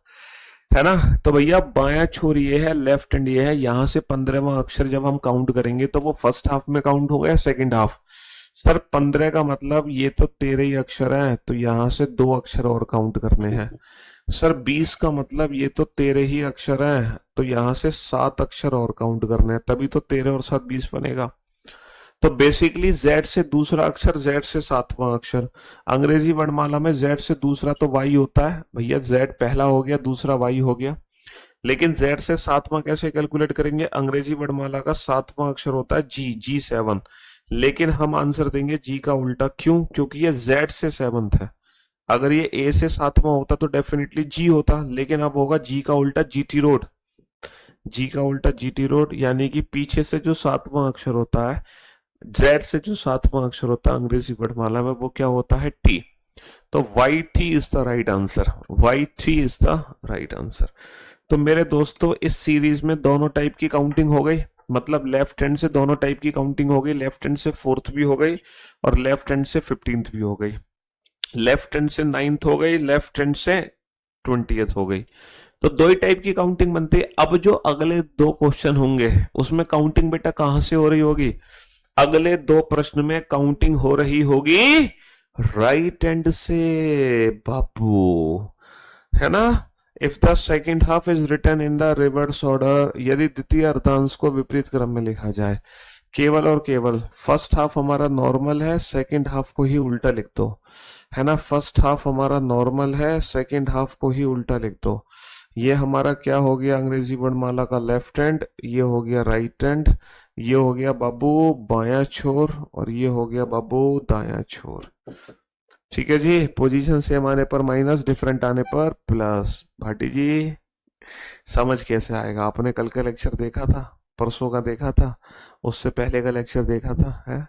है ना। तो भैया बायां छोर ये है, लेफ्ट हैंड ये है, यहां से 15वां अक्षर जब हम काउंट करेंगे तो वो फर्स्ट हाफ में काउंट होगा या सेकंड हाफ। सर 15 का मतलब ये तो 13 ही अक्षर है, तो यहां से 2 अक्षर और काउंट करने हैं। सर 20 का मतलब ये तो 13 ही अक्षर है, तो यहां से 7 अक्षर और काउंट करने हैं, तभी तो 13 और 7 20 बनेगा। तो बेसिकली Z से दूसरा अक्षर, Z से 7वां अक्षर। अंग्रेजी वर्णमाला में Z से दूसरा तो Y होता है भैया, Z पहला हो गया, दूसरा Y हो गया। लेकिन Z से 7वां कैसे कैलकुलेट करेंगे, अंग्रेजी वर्णमाला का 7वां अक्षर होता है G7। लेकिन हम आंसर देंगे G का उल्टा, क्यों, क्योंकि ये Z से 7th है। अगर ये A से 7वां होता तो डेफिनेटली G होता, लेकिन अब होगा G का उल्टा GT रोड। G का उल्टा GT रोड, यानी कि पीछे से जो 7वां अक्षर होता है, Z से जो 7वां अक्षर होता है अंग्रेजी वर्णमाला में, वो क्या होता है, T। तो YT is the right answer, YT is the right answer. तो मेरे दोस्तों इस सीरीज में दोनों टाइप की काउंटिंग हो गई, मतलब लेफ्ट हैंड से दोनों टाइप की काउंटिंग हो गई, लेफ्ट हैंड से 4th भी हो गई और लेफ्ट हैंड से 15th भी हो गई, लेफ्ट हैंड से 9th हो गई, लेफ्ट हैंड से 20th हो गई। तो दो ही टाइप की काउंटिंग बनती है। अब जो अगले 2 क्वेश्चन होंगे उसमें काउंटिंग बेटा कहां से हो रही होगी, अगले 2 प्रश्न में काउंटिंग हो रही होगी राइट हैंड से बाबू, है ना। If the second half is written in the reverse order, यदि द्वितीय अर्धांश को विपरीत क्रम में लिखा जाए, केवल और केवल फर्स्ट हाफ हमारा नॉर्मल है, सेकेंड हाफ को ही उल्टा लिख दो, है ना। फर्स्ट हाफ हमारा नॉर्मल है, सेकेंड हाफ को ही उल्टा लिख दो। ये हमारा क्या हो गया अंग्रेजी वर्णमाला का लेफ्ट हैंड, ये हो गया राइट हैंड, ये हो गया बाबू बायां छोर और ये हो गया बाबू दायां छोर। ठीक है जी, पोजीशन सेम आने पर माइनस, डिफरेंट आने पर प्लस। भाटी जी समझ कैसे आएगा, आपने कल का लेक्चर देखा था, परसों का देखा था, उससे पहले का लेक्चर देखा था, है।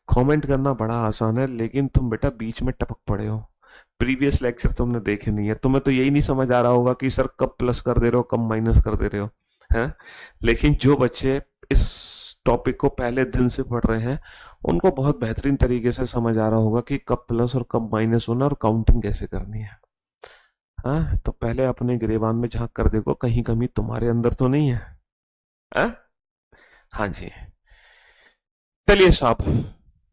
कमेंट करना बड़ा आसान है, लेकिन तुम बेटा बीच में टपक पड़े हो, प्रीवियस लेक्चर तुमने देखे नहीं है, तुम्हें तो यही नहीं समझ आ रहा होगा कि सर कब प्लस कर दे रहे हो कब माइनस कर दे रहे हो, हैं। लेकिन जो बच्चे इस टॉपिक को पहले दिन से पढ़ रहे हैं उनको बहुत बेहतरीन तरीके से समझ आ रहा होगा कि कब प्लस और कब माइनस होना और काउंटिंग कैसे करनी है। हाँ, तो पहले अपने गिरेबान में झांक कर देखो, कहीं कमी तुम्हारे अंदर तो नहीं है, हाँ। हाँ जी, चलिए साहब।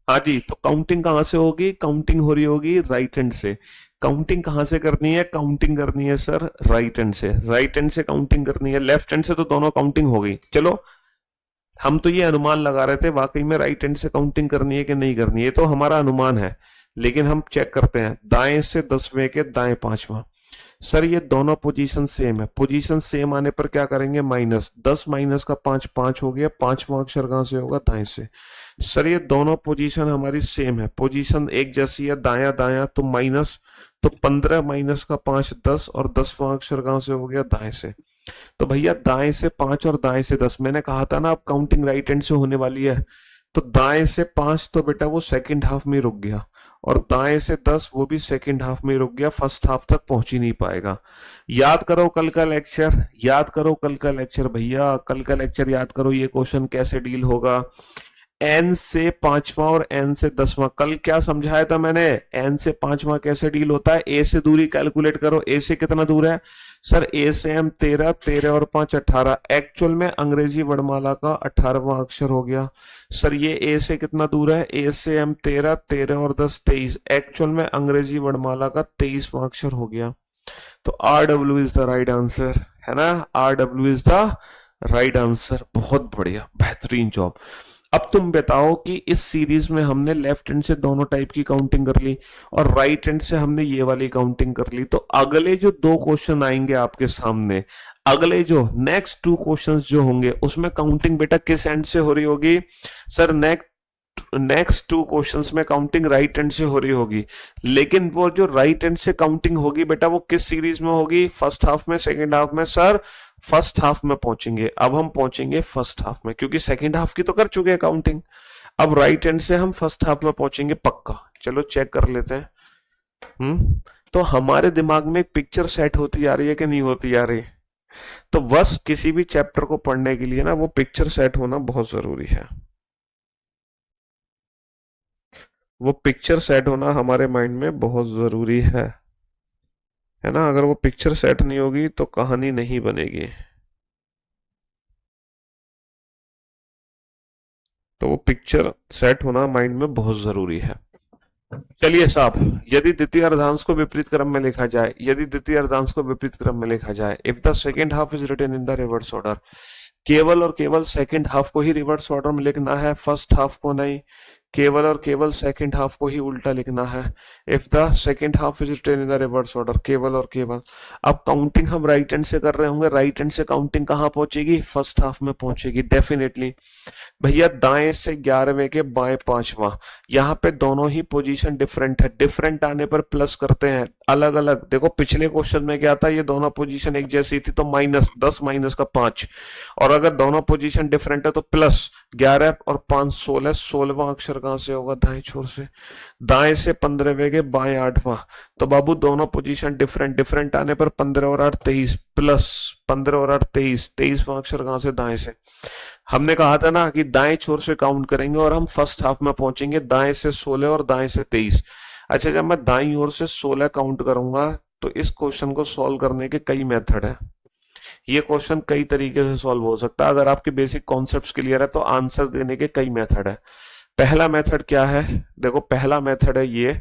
हाँ जी, तो काउंटिंग कहां से होगी, काउंटिंग हो रही होगी राइट हैंड से। काउंटिंग कहां से करनी है, काउंटिंग करनी है सर राइट हैंड से, राइट हैंड से काउंटिंग करनी है, लेफ्ट हैंड से तो दोनों काउंटिंग हो गई। चलो हम तो ये अनुमान लगा रहे थे वाकई में राइट हैंड से काउंटिंग करनी है कि नहीं करनी है, तो हमारा अनुमान है, लेकिन हम चेक करते हैं। दाएं से 10वें के दाएं 5वां, सर ये दोनों पोजीशन सेम है, पोजीशन सेम आने पर क्या करेंगे, माइनस 10 माइनस का 5 5 हो गया, 5वां अक्षर कहां से होगा, दाएं से। सर ये दोनों पोजीशन हमारी सेम है, पोजीशन एक जैसी है, दाया दाया, तो माइनस, तो 15 माइनस का 5 10 और 10वां अक्षर कहां से हो गया, दाएं से। तो भैया दाएं से 5 और दाएं से 10, मैंने कहा था ना अब काउंटिंग राइट हैंड से होने वाली है। तो दाएं से 5 तो बेटा वो सेकंड हाफ में रुक गया, और दाएं से 10 वो भी सेकंड हाफ में रुक गया, फर्स्ट हाफ तक पहुंच ही नहीं पाएगा। याद करो कल का लेक्चर, याद करो कल का लेक्चर भैया, कल का लेक्चर याद करो, ये क्वेश्चन कैसे डील होगा। एन से 5वां और एन से 10वां, कल क्या समझाया था मैंने, एन से 5वां कैसे डील होता है, ए से दूरी कैलकुलेट करो, ए से कितना दूर है, सर ए से एम 13, 13 और 5 18, एक्चुअल में अंग्रेजी वर्णमाला का 18वां अक्षर हो गया। सर ये ए से कितना दूर है, ए से एम 13, 13 और 10 23, एक्चुअल में अंग्रेजी वर्णमाला का 23वां अक्षर हो गया। तो R W is the right answer, है ना, R W is the right answer. बहुत बढ़िया, बेहतरीन जॉब। अब तुम बताओ कि इस सीरीज में हमने लेफ्ट हैंड से दोनों टाइप की काउंटिंग कर ली और राइट हैंड से हमने ये वाली काउंटिंग कर ली, तो अगले जो 2 क्वेश्चन आएंगे आपके सामने, अगले जो नेक्स्ट 2 क्वेश्चंस जो होंगे उसमें काउंटिंग बेटा किस हैंड से हो रही होगी, सर नेक्स्ट 2 क्वेश्चंस में काउंटिंग राइट हैंड से हो रही होगी। लेकिन वो जो राइट हैंड से काउंटिंग होगी बेटा वो किस सीरीज में होगी, फर्स्ट हाफ में, सेकेंड हाफ में, सर फर्स्ट हाफ में पहुंचेंगे। अब हम पहुंचेंगे फर्स्ट हाफ में, क्योंकि सेकेंड हाफ की तो कर चुके हैं काउंटिंग, अब राइट हैंड से हम फर्स्ट हाफ में पहुंचेंगे पक्का। चलो चेक कर लेते हैं। तो हमारे दिमाग में एक पिक्चर सेट होती आ रही है कि नहीं होती आ रही, तो बस किसी भी चैप्टर को पढ़ने के लिए ना वो पिक्चर सेट होना बहुत जरूरी है। वो पिक्चर सेट होना हमारे माइंड में बहुत जरूरी है ना। अगर वो पिक्चर सेट नहीं होगी तो कहानी नहीं बनेगी। तो वो पिक्चर सेट होना माइंड में बहुत जरूरी है। चलिए साहब, यदि द्वितीय अर्धांश को विपरीत क्रम में लिखा जाए, यदि द्वितीय अर्धांश को विपरीत क्रम में लिखा जाए, if the second half is written in the reverse order, केवल और केवल सेकेंड हाफ को ही रिवर्स ऑर्डर में लिखना है, फर्स्ट हाफ को नहीं। केवल और केवल सेकेंड हाफ को ही उल्टा लिखना है। If the second half is written in the reverse order, केवल और केवल। अब काउंटिंग हम राइट हैंड से कर रहे होंगे, राइट हैंड से काउंटिंग कहाँ पहुंचेगी? फर्स्ट हाफ में पहुंचेगी डेफिनेटली। भैया दाएं से 11वें के बाएं 5वां, यहाँ पे दोनों ही पोजीशन डिफरेंट है, डिफरेंट आने पर प्लस करते हैं, अलग अलग। देखो पिछले क्वेश्चन में क्या था, ये दोनों पोजीशन एक जैसी थी तो -10 माइनस का 5, और अगर दोनों पोजीशन डिफरेंट है तो प्लस 11 और 5 16। 16वां अक्षर कहां से होगा? दाएं छोर से। दाएं से 15वें के बाएं 8वां, तो बाबू दोनों पोजीशन डिफरेंट, डिफरेंट आने पर 15 और 8 23, प्लस 15 और 8 23। 23वां अक्षर कहां से? दाएं से। हमने कहा था ना कि दाएं छोर से काउंट करेंगे और हम फर्स्ट हाफ में पहुंचेंगे, दाएं से 16 और दाएं से 23। अच्छा, जब मैं दाईं ओर से 16 काउंट करूंगा तो इस क्वेश्चन को सॉल्व करने के कई मेथड है। ये क्वेश्चन कई तरीके से सॉल्व हो सकता है। अगर आपके बेसिक कॉन्सेप्ट्स क्लियर है तो आंसर देने के कई मेथड है। पहला मेथड क्या है? देखो पहला मेथड है ये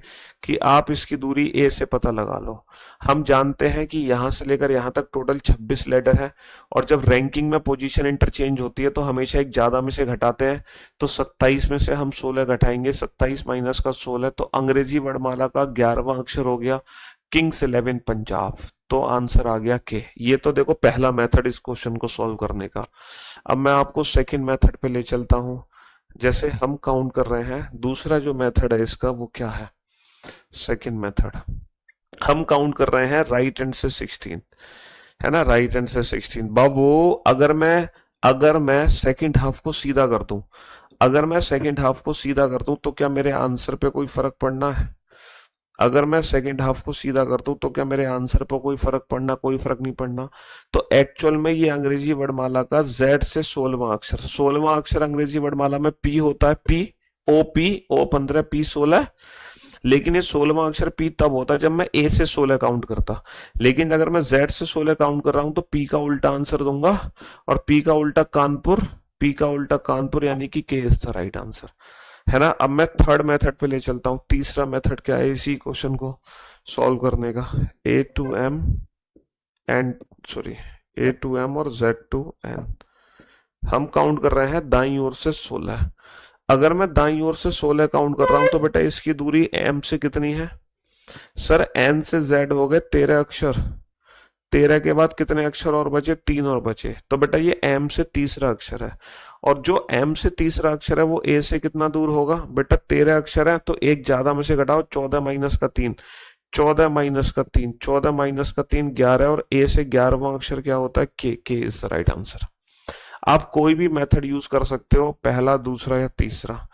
कि आप इसकी दूरी ए से पता लगा लो। हम जानते हैं कि यहां से लेकर यहां तक टोटल 26 लेटर है, और जब रैंकिंग में पोजीशन इंटरचेंज होती है तो हमेशा एक ज्यादा में से घटाते हैं। तो 27 में से हम 16 घटाएंगे, 27 माइनस का 16, तो अंग्रेजी वर्णमाला का 11वां अक्षर हो गया किंग्स 11 पंजाब। तो आंसर आ गया के। ये तो देखो पहला मेथड इस क्वेश्चन को सॉल्व करने का। अब मैं आपको सेकंड मेथड पे ले चलता हूं। जैसे हम काउंट कर रहे हैं, दूसरा जो मेथड है इसका वो क्या है? सेकंड मेथड हम काउंट कर रहे हैं राइट हैंड से 16, है ना, राइट हैंड से 16। बाबू अगर मैं सेकंड हाफ को सीधा कर दूं, अगर मैं सेकंड हाफ को सीधा कर दूं तो क्या मेरे आंसर पे कोई फर्क पड़ना है? अगर मैं सेकंड हाफ को सीधा कर दूं तो क्या मेरे आंसर पर कोई फर्क पड़ना? कोई फर्क नहीं पड़ना। तो एक्चुअल में ये अंग्रेजी वर्णमाला का Z से 16वां अक्षर, 16वां अक्षर अंग्रेजी वर्णमाला में P होता है, O 15 P 16। लेकिन ये 16वां अक्षर P तब होता है जब मैं A से 16 काउंट करता। लेकिन अगर मैं Z से 16 काउंट कर रहा हूं तो P का उल्टा आंसर दूंगा, और P का उल्टा कानपुर, P का उल्टा कानपुर, यानी कि K is the right answer, है ना। अब मैं थर्ड मेथड पे ले चलता हूँ। तीसरा मेथड क्या है इसी क्वेश्चन को सॉल्व करने का? A2M और Z2N। हम काउंट कर रहे हैं दाईं ओर से 16। अगर मैं दाईं ओर से 16 काउंट कर रहा हूं तो बेटा इसकी दूरी M से कितनी है? सर N से Z हो गए 13 अक्षर, 13 के बाद कितने अक्षर और बचे? 3 और बचे। तो बेटा ये M से तीसरा अक्षर है, और जो M से तीसरा अक्षर है वो A से कितना दूर होगा? बेटा 13 अक्षर है तो एक ज्यादा में से घटाओ, 14 माइनस का 3, 14 माइनस का 3, 14 माइनस का 3 11, और A से 11वां अक्षर क्या होता है? के इज द राइट आंसर। आप कोई भी मेथड यूज कर सकते हो, पहला, दूसरा या तीसरा,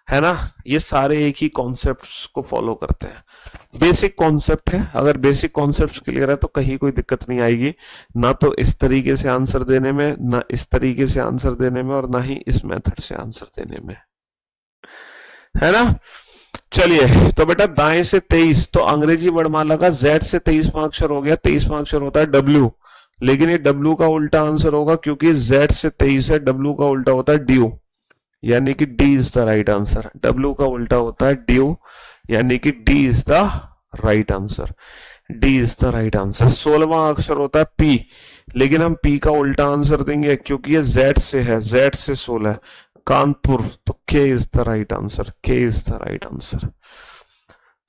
है ना। ये सारे एक ही कॉन्सेप्ट्स को फॉलो करते हैं। बेसिक कॉन्सेप्ट है, अगर बेसिक कॉन्सेप्ट्स क्लियर है तो कहीं कोई दिक्कत नहीं आएगी, ना तो इस तरीके से आंसर देने में, ना इस तरीके से आंसर देने में, और ना ही इस मेथड से आंसर देने में, है ना। चलिए, तो बेटा दाएं से 23, तो अंग्रेजी वर्णमाला का Z से 23वां अक्षर हो गया, 23वां अक्षर होता है W, लेकिन ये W का उल्टा आंसर होगा क्योंकि Z से 23 है, W का उल्टा होता है ड्यू, यानी कि D is the right answer. W का उल्टा होता है ड्यू, यानी कि D is the right answer. D is the right answer. 16वां अक्षर होता है P, लेकिन हम P का उल्टा आंसर देंगे क्योंकि ये Z से है, Z से 16 कानपुर, तो K is the right answer, K is the right answer.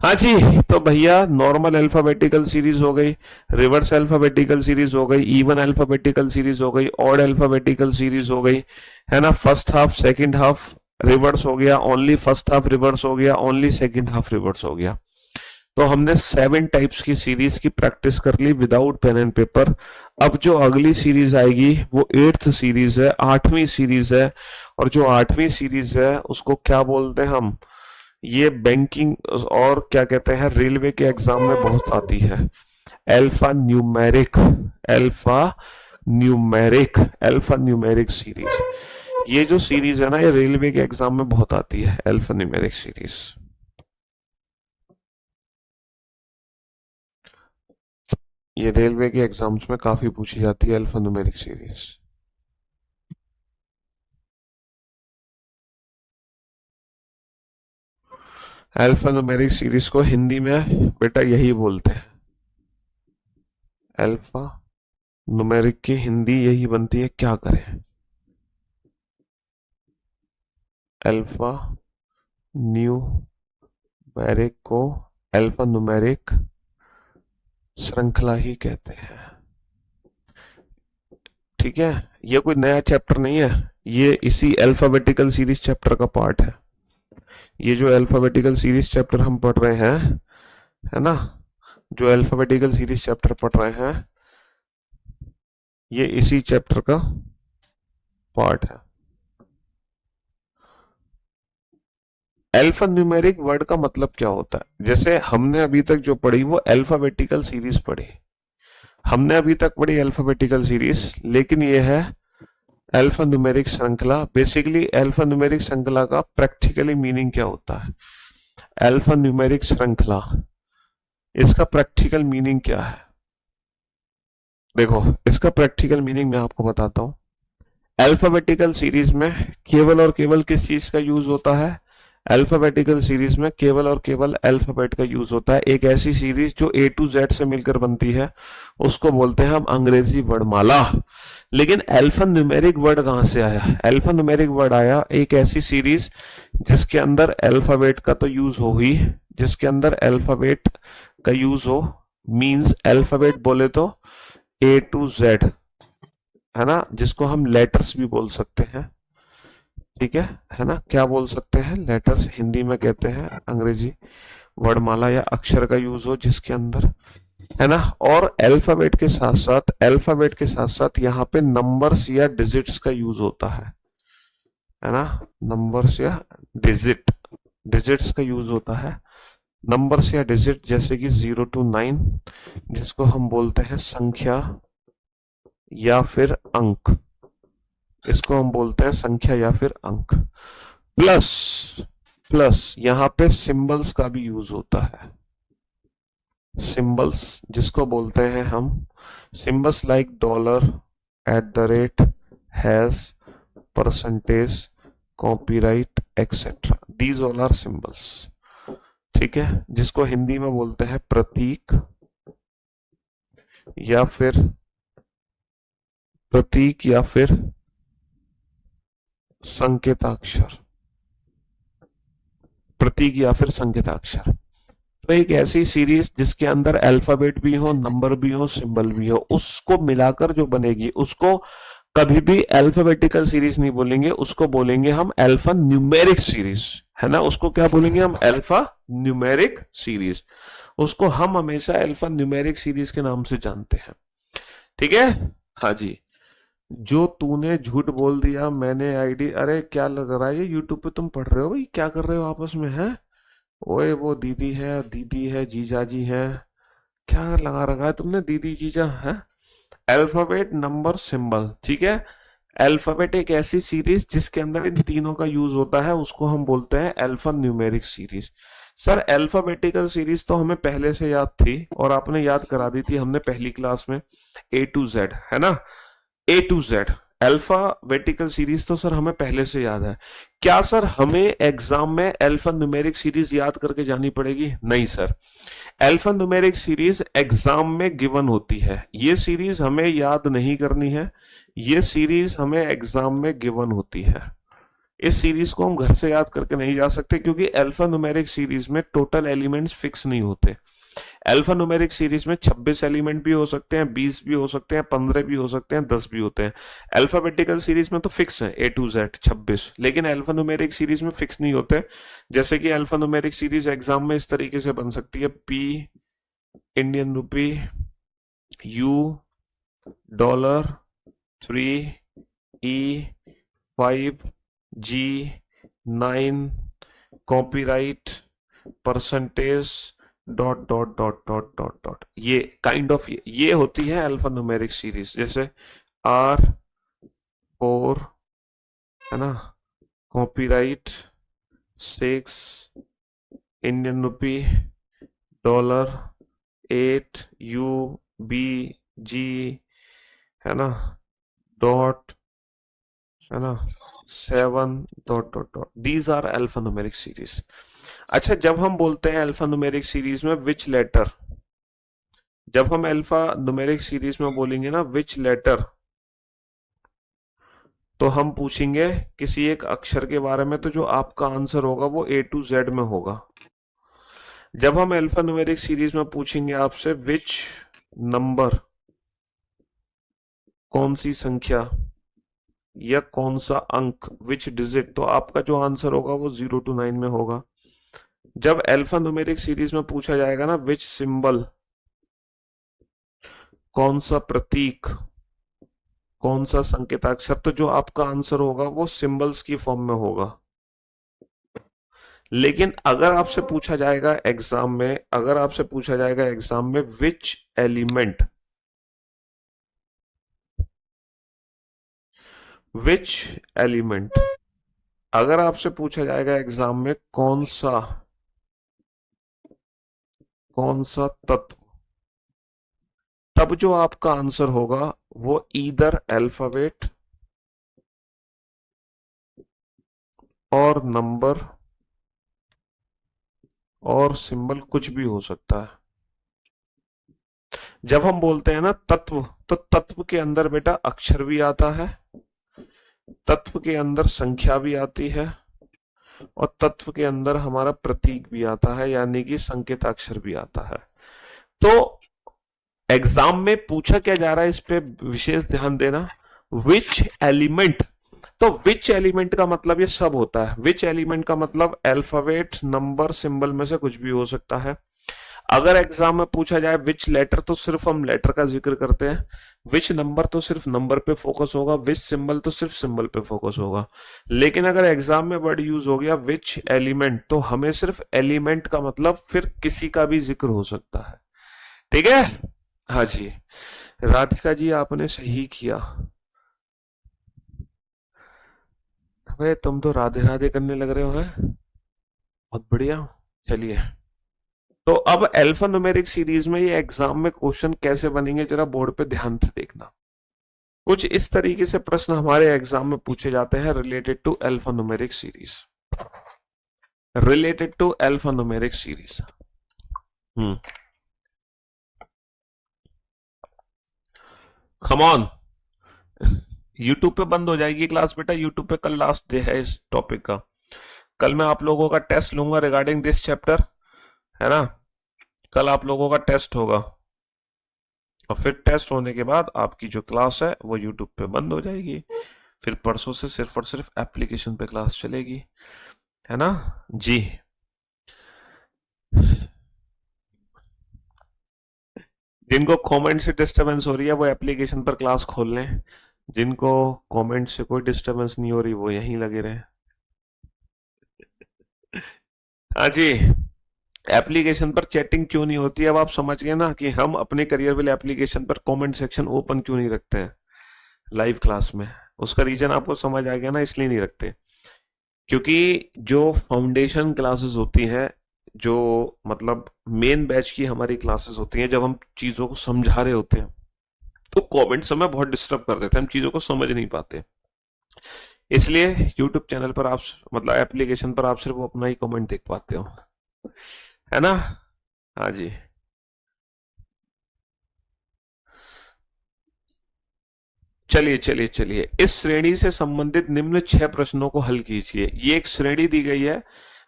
हाँ जी, तो भैया नॉर्मल अल्फाबेटिकल सीरीज हो गई, रिवर्स अल्फाबेटिकल सीरीज हो गई, इवन अल्फाबेटिकल सीरीज हो गई, ऑड अल्फाबेटिकल सीरीज हो गई, है ना। First half second half reverse हो गया, ओनली फर्स्ट हाफ रिवर्स हो गया, ओनली सेकंड हाफ रिवर्स हो गया। तो हमने 7 टाइप्स की सीरीज की प्रैक्टिस कर ली विदाउट पेन एंड पेपर। अब जो अगली सीरीज आएगी वो 8th सीरीज है, 8वीं सीरीज है, और जो 8वीं सीरीज है उसको क्या बोलते हैं हम? ये बैंकिंग और क्या कहते हैं, रेलवे के एग्जाम में बहुत आती है, alpha numeric, alpha numeric, alpha numeric series. ये जो सीरीज है ना, ये रेलवे के एग्जाम में बहुत आती है, अल्फा न्यूमेरिक सीरीज। ये रेलवे के एग्जाम्स में काफी पूछी जाती है alpha numeric series. Alphanumeric series को हिंदी में बेटा यही बोलते हैं। अल्फा न्यूमेरिक की हिंदी यही बनती है, क्या करें। अल्फा न्यूमेरिक को अल्फा न्यूमेरिक श्रृंखला ही कहते हैं। ठीक है, ये कोई नया चैप्टर नहीं है, ये इसी अल्फाबेटिकल सीरीज चैप्टर का पार्ट है। ये जो अल्फाबेटिकल सीरीज चैप्टर हम पढ़ रहे हैं, है ना, जो अल्फाबेटिकल सीरीज चैप्टर पढ़ रहे हैं, ये इसी चैप्टर का पार्ट है। अल्फा न्यूमेरिक वर्ड का मतलब क्या होता है? जैसे हमने अभी तक जो पढ़ी वो अल्फाबेटिकल सीरीज पढ़ी, हमने अभी तक पढ़ी अल्फाबेटिकल सीरीज, लेकिन ये है अल्फा न्यूमेरिक श्रृंखला। बेसिकली अल्फा न्यूमेरिक श्रृंखला का प्रैक्टिकली मीनिंग क्या होता है? अल्फा न्यूमेरिक श्रृंखला, इसका प्रैक्टिकल मीनिंग क्या है? देखो, इसका प्रैक्टिकल मीनिंग मैं आपको बताता हूं। अल्फाबेटिकल सीरीज में केवल और केवल किस चीज का यूज होता है? अल्फाबेटिकल सीरीज में केवल और केवल अल्फाबेट का यूज होता है। एक ऐसी सीरीज जो ए टू जेड से मिलकर बनती है उसको बोलते हैं हम अंग्रेजी वर्णमाला। लेकिन अल्फा न्यूमेरिक वर्ड कहां से आया? अल्फा न्यूमेरिक वर्ड आया एक ऐसी सीरीज जिसके अंदर अल्फाबेट का तो यूज हो ही, जिसके अंदर अल्फाबेट का यूज हो, मींस अल्फाबेट बोले तो ए टू जेड, है ना, जिसको हम लेटर्स भी बोल सकते हैं। ठीक है ना, क्या बोल सकते हैं? लेटर्स हिंदी में कहते हैं, अंग्रेजी वर्णमाला या अक्षर का यूज हो जिसके अंदर, है ना। और अल्फाबेट के साथ साथ, अल्फाबेट के साथ साथ यहाँ पे नंबर्स या डिजिट्स का यूज होता है ना, नंबर्स या डिजिट्स का यूज होता है। नंबर्स या डिजिट जैसे कि 0 to 9, जिसको हम बोलते हैं संख्या या फिर अंक, इसको हम बोलते हैं संख्या या फिर अंक। प्लस प्लस यहाँ पे सिंबल्स का भी यूज होता है। सिंबल्स जिसको बोलते हैं हम symbols like dollar, @ hash, percentage, copyright, etcetera, these all are symbols. ठीक है, जिसको हिंदी में बोलते हैं प्रतीक या फिर संकेताक्षर, प्रतीक या फिर संकेताक्षर। तो एक ऐसी सीरीज जिसके अंदर अल्फाबेट भी हो, नंबर भी हो, सिंबल भी हो, उसको मिलाकर जो बनेगी उसको कभी भी अल्फाबेटिकल सीरीज नहीं बोलेंगे, उसको बोलेंगे हम अल्फा न्यूमेरिक सीरीज, है ना। उसको क्या बोलेंगे हम? Alpha numeric series. उसको हम हमेशा अल्फा न्यूमेरिक सीरीज के नाम से जानते हैं। ठीक है, हाँ जी। जो तूने झूठ बोल दिया मैंने आईडी, अरे क्या लग रहा है ये यूट्यूब पे तुम पढ़ रहे हो भाई? क्या कर रहे हो आपस में? है ओए, वो दीदी है, जीजा जी है, क्या लगा रखा है तुमने? दीदी जीजा है। अल्फाबेट, नंबर, सिंबल, ठीक है। अल्फाबेट एक ऐसी सीरीज जिसके अंदर इन तीनों का यूज होता है, उसको हम बोलते हैं alpha numeric series. Sir alphabetical series तो हमें पहले से याद थी और आपने याद करा दी थी हमने पहली क्लास में, ए टू जेड, है ना, ए टू जेड। अल्फाबेटिकल सीरीज तो सर हमें पहले से याद है। क्या सर हमें एग्जाम में अल्फा न्यूमेरिक सीरीज याद करके जानी पड़ेगी? नहीं sir, alpha numeric series exam में गिवन होती है, ये सीरीज हमें याद नहीं करनी है, ये सीरीज हमें एग्जाम में गिवन होती है। इस सीरीज को हम घर से याद करके नहीं जा सकते क्योंकि अल्फा न्यूमेरिक सीरीज में टोटल एलिमेंट्स फिक्स नहीं होते। अल्फा न्यूमेरिक सीरीज में 26 एलिमेंट भी हो सकते हैं, 20 भी हो सकते हैं, 15 भी हो सकते हैं, 10 भी होते हैं। अल्फाबेटिकल सीरीज में तो फिक्स है ए टू जेड 26, लेकिन अल्फा न्यूमेरिक सीरीज में फिक्स नहीं होते। जैसे कि अल्फा न्यूमेरिक सीरीज एग्जाम में इस तरीके से बन सकती है: P Indian rupee, U dollar, 3 E 5 G 9 copyright percentage dot dot dot dot dot dot. ये काइंड ऑफ ये होती है अल्फा न्यूमेरिक सीरीज। जैसे R4, है ना, copyright 6, Indian rupee, dollar 8, U B G, है ना, डॉट, है ना, 7 dot dot dot, these are alphanumeric series. अच्छा, जब हम बोलते हैं अल्फा न्यूमेरिक सीरीज में विच लेटर, जब हम अल्फा न्यूमेरिक सीरीज में बोलेंगे ना विच लेटर, तो हम पूछेंगे किसी एक अक्षर के बारे में, तो जो आपका आंसर होगा वो A to Z में होगा। जब हम अल्फा न्यूमेरिक सीरीज में पूछेंगे आपसे विच नंबर, कौन सी संख्या या कौन सा अंक, विच डिजिट, तो आपका जो आंसर होगा वो 0 to 9 में होगा। जब अल्फा न्यूमेरिक सीरीज में पूछा जाएगा ना विच सिंबल, कौन सा प्रतीक, कौन सा संकेताक्षर, तो जो आपका आंसर होगा वो सिंबल्स की फॉर्म में होगा। लेकिन अगर आपसे पूछा जाएगा एग्जाम में, अगर आपसे पूछा जाएगा एग्जाम में विच एलिमेंट, विच एलिमेंट, अगर आपसे पूछा जाएगा एग्जाम में कौन सा तत्व, तब जो आपका आंसर होगा वो ईदर अल्फाबेट और नंबर और सिंबल, कुछ भी हो सकता है। जब हम बोलते हैं ना तत्व, तो तत्व के अंदर बेटा अक्षर भी आता है, तत्व के अंदर संख्या भी आती है, और तत्व के अंदर हमारा प्रतीक भी आता है, यानी कि संकेताक्षर भी आता है। तो एग्जाम में पूछा क्या जा रहा है, इस पे विशेष ध्यान देना। विच एलिमेंट, तो विच एलिमेंट का मतलब ये सब होता है। विच एलिमेंट का मतलब अल्फाबेट, नंबर, सिंबल में से कुछ भी हो सकता है। अगर एग्जाम में पूछा जाए विच लेटर, तो सिर्फ हम लेटर का जिक्र करते हैं। विच नंबर, तो सिर्फ नंबर पे फोकस होगा। विच सिंबल, तो सिर्फ सिंबल पे फोकस होगा। लेकिन अगर एग्जाम में वर्ड यूज हो गया विच एलिमेंट, तो हमें सिर्फ एलिमेंट का मतलब फिर किसी का भी जिक्र हो सकता है। ठीक है, हाँ जी, राधिका जी आपने सही किया। अबे तुम तो राधे राधे करने लग रहे हो, है बहुत बढ़िया। चलिए, तो अब अल्फा न्यूमेरिक सीरीज में ये एग्जाम में क्वेश्चन कैसे बनेंगे जरा बोर्ड पे ध्यान से देखना। कुछ इस तरीके से प्रश्न हमारे एग्जाम में पूछे जाते हैं related to alphanumeric series, related to alphanumeric series. Come on, YouTube पे बंद हो जाएगी क्लास बेटा, यूट्यूब पे कल लास्ट डे है इस टॉपिक का। कल मैं आप लोगों का टेस्ट लूंगा रिगार्डिंग दिस चैप्टर, है ना, कल आप लोगों का टेस्ट होगा, और फिर टेस्ट होने के बाद आपकी जो क्लास है वो यूट्यूब पे बंद हो जाएगी। फिर परसों से सिर्फ और सिर्फ एप्लीकेशन पे क्लास चलेगी, है ना जी। जिनको कमेंट से डिस्टरबेंस हो रही है वो एप्लीकेशन पर क्लास खोल लें, जिनको कमेंट से कोई डिस्टरबेंस नहीं हो रही वो यहीं लगे रहे। हाँ जी, एप्लीकेशन पर चैटिंग क्यों नहीं होती, अब आप समझ गए ना कि हम अपने करियर वाले एप्लीकेशन पर कमेंट सेक्शन ओपन क्यों नहीं रखते हैं लाइव क्लास में। उसका रीजन आपको समझ आ गया ना, इसलिए नहीं रखते क्योंकि जो फाउंडेशन क्लासेस होती हैं, जो मतलब मेन बैच की हमारी क्लासेस होती हैं, जब हम चीजों को समझा रहे होते हैं तो कमेंट्स हमें बहुत डिस्टर्ब कर देते हैं, हम चीजों को समझ नहीं पाते। इसलिए यूट्यूब चैनल पर आप मतलब एप्लीकेशन पर आप सिर्फ अपना ही कमेंट देख पाते हो, है ना। हाँ जी, चलिए चलिए चलिए, इस श्रेणी से संबंधित निम्न 6 प्रश्नों को हल कीजिए। ये एक श्रेणी दी गई है,